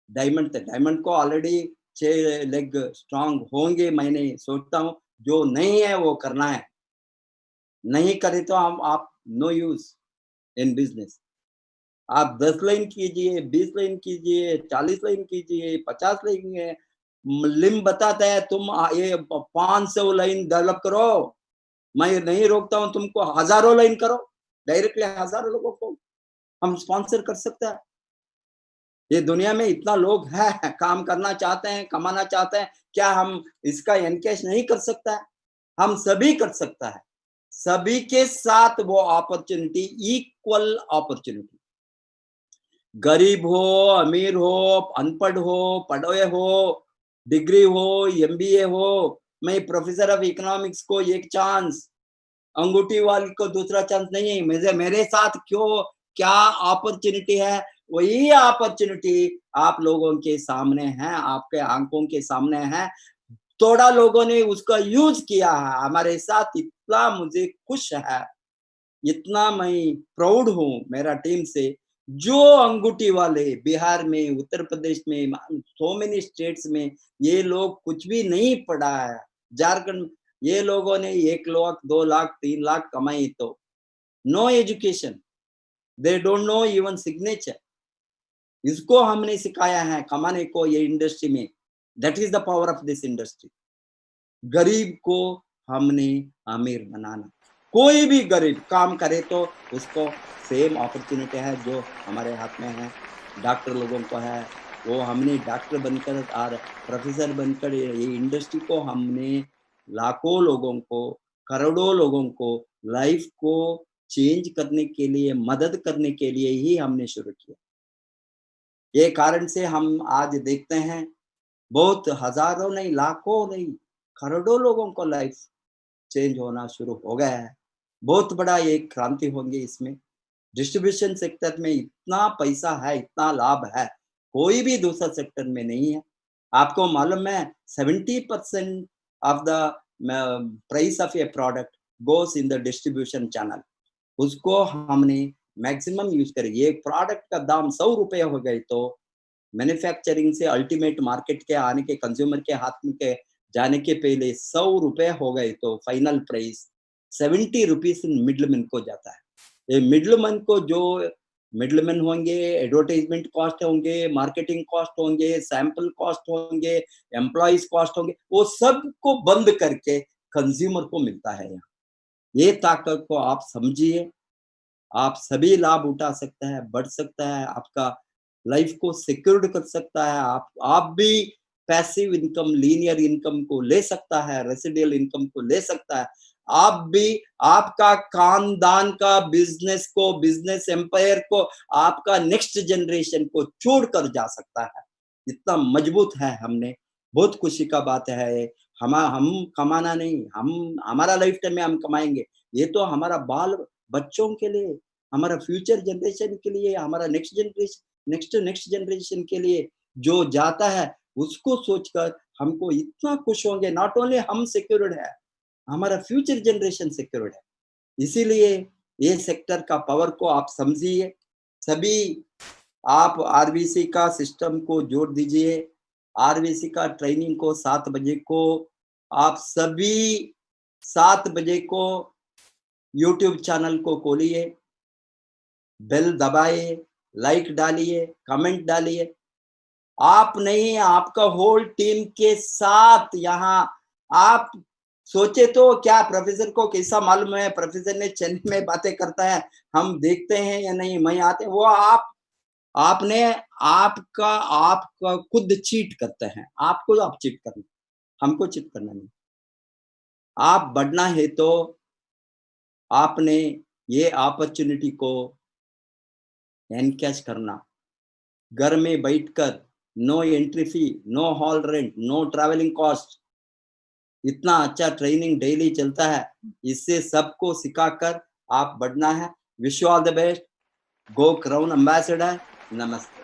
डायमंड तक, डायमंड को ऑलरेडी 6 लेग स्ट्रांग होंगे, मैंने सोचता हूँ। जो नहीं है वो करना है, नहीं करे तो हम आप नो यूज इन बिजनेस। आप 10 लाइन कीजिए, 20 लाइन कीजिए, 40 लाइन कीजिए, 50 लाइन लिम बताता है, तुम ये 500 लाइन डेवलप करो। मैं नहीं रोकता हूँ तुमको, हजारों लाइन करो, डायरेक्टली हजारों लोगों को हम स्पॉन्सर कर सकते हैं। ये दुनिया में इतना लोग हैं, काम करना चाहते हैं, कमाना चाहते हैं, क्या हम इसका एनकैश नहीं कर सकता है? हम सभी कर सकता है। सभी के साथ वो अपॉर्चुनिटी, इक्वल अपॉर्चुनिटी। गरीब हो, अमीर हो, अनपढ़ हो, पढ़े हो, डिग्री हो, एमबीए हो, मैं प्रोफेसर ऑफ इकोनॉमिक्स को एक चांस, अंगूठी वाली को दूसरा चांस नहीं है। मेरे साथ क्यों, क्या अपॉर्चुनिटी है? वही अपॉर्चुनिटी आप लोगों के सामने है, आपके आंखों के सामने है। थोड़ा लोगों ने उसका यूज किया है हमारे साथ, इतना मुझे खुश है, इतना मैं प्राउड हूँ मेरा टीम से। जो अंगूठी वाले बिहार में, उत्तर प्रदेश में, सो मेनी स्टेट्स में, ये लोग कुछ भी नहीं पढ़ा है। झारखंड, ये लोगों ने 1 लाख, 2 लाख, 3 लाख कमाई तो no education, they don't know even signature. इसको हमने सिखाया है कमाने को ये इंडस्ट्री में। That is the power of this industry. गरीब को हमने अमीर बनाना। कोई भी गरीब काम करे तो उसको सेम अपॉर्चुनिटी है जो हमारे हाथ में है, डॉक्टर लोगों को है। वो हमने डॉक्टर बनकर और प्रोफेसर बनकर ये इंडस्ट्री को हमने लाखों लोगों को, करोड़ों लोगों को लाइफ को चेंज करने के लिए, मदद करने के लिए ही हमने शुरू किया। ये कारण से हम आज देखते हैं बहुत हजारों नहीं, लाखों नहीं, करोड़ों लोगों को लाइफ चेंज होना शुरू हो गया है। बहुत बड़ा एक क्रांति होंगी इसमें। डिस्ट्रीब्यूशन सेक्टर में इतना पैसा है, इतना लाभ है, कोई भी दूसरा सेक्टर में नहीं है। आपको मालूम है 70% of the price of A product goes in the distribution channel. उसको हमने मैक्सिमम यूज करें। ये प्रोडक्ट का दाम 100 रुपये हो गए तो मैन्युफैक्चरिंग से अल्टीमेट मार्केट के आने के, कंज्यूमर के हाथ में के जाने के पहले 100 रुपये हो गए तो फाइनल प्राइस 70 रुपीज मिडलमैन को जाता है। ये मिडलमैन को, जो मिडलमैन होंगे, एडवर्टाइजमेंट कॉस्ट होंगे, मार्केटिंग कॉस्ट होंगे, सैंपल कॉस्ट होंगे, एम्प्लॉइज कॉस्ट होंगे, वो सब को बंद करके कंज्यूमर को मिलता है। यहाँ ये ताकत को आप समझिए, आप सभी लाभ उठा सकते हैं, बढ़ सकता है, आपका लाइफ को सिक्योर्ड कर सकता है। आप भी पैसिव इनकम, लीनियर इनकम को ले सकता है, रेसिडियल इनकम को ले सकता है। आप भी आपका खानदान का बिजनेस को, बिजनेस एम्पायर को, आपका नेक्स्ट जनरेशन को छोड़कर जा सकता है। इतना मजबूत है हमने। बहुत खुशी का बात है। हम कमाना नहीं, हम हमारा लाइफ टाइम में हम कमाएंगे। ये तो हमारा बाल बच्चों के लिए, हमारा फ्यूचर जनरेशन के लिए, हमारा नेक्स्ट जनरेशन के लिए जो जाता है, उसको सोचकर हमको इतना खुश होंगे। नॉट ओनली हम सिक्योर्ड है, हमारा फ्यूचर जनरेशन सिक्योर्ड है। इसीलिए ये सेक्टर का पावर को आप समझिए। सभी आप आरबीसी का सिस्टम को जोड़ दीजिए। आरबीसी का ट्रेनिंग को 7 बजे को आप सभी 7 बजे को यूट्यूब चैनल को खोलिए, बेल दबाइए, लाइक डालिए, कमेंट डालिए। आप नहीं, आपका होल टीम के साथ यहाँ आप सोचे तो क्या प्रोफेसर को कैसा मालूम है, प्रोफेसर ने चेन्नई में बातें करता है, हम देखते हैं या नहीं, मैं आते वो आपने आपका खुद चीट करते हैं। आपको आप चीट करना, हमको चीट करना नहीं। आप बढ़ना है तो आपने ये अपॉर्चुनिटी को एनकैच करना। घर में बैठकर no entry fee, no hall rent, no travelling cost, इतना अच्छा ट्रेनिंग डेली चलता है। इससे सबको सिखाकर आप बढ़ना है। Wish you all the best. Go crown ambassador. नमस्ते।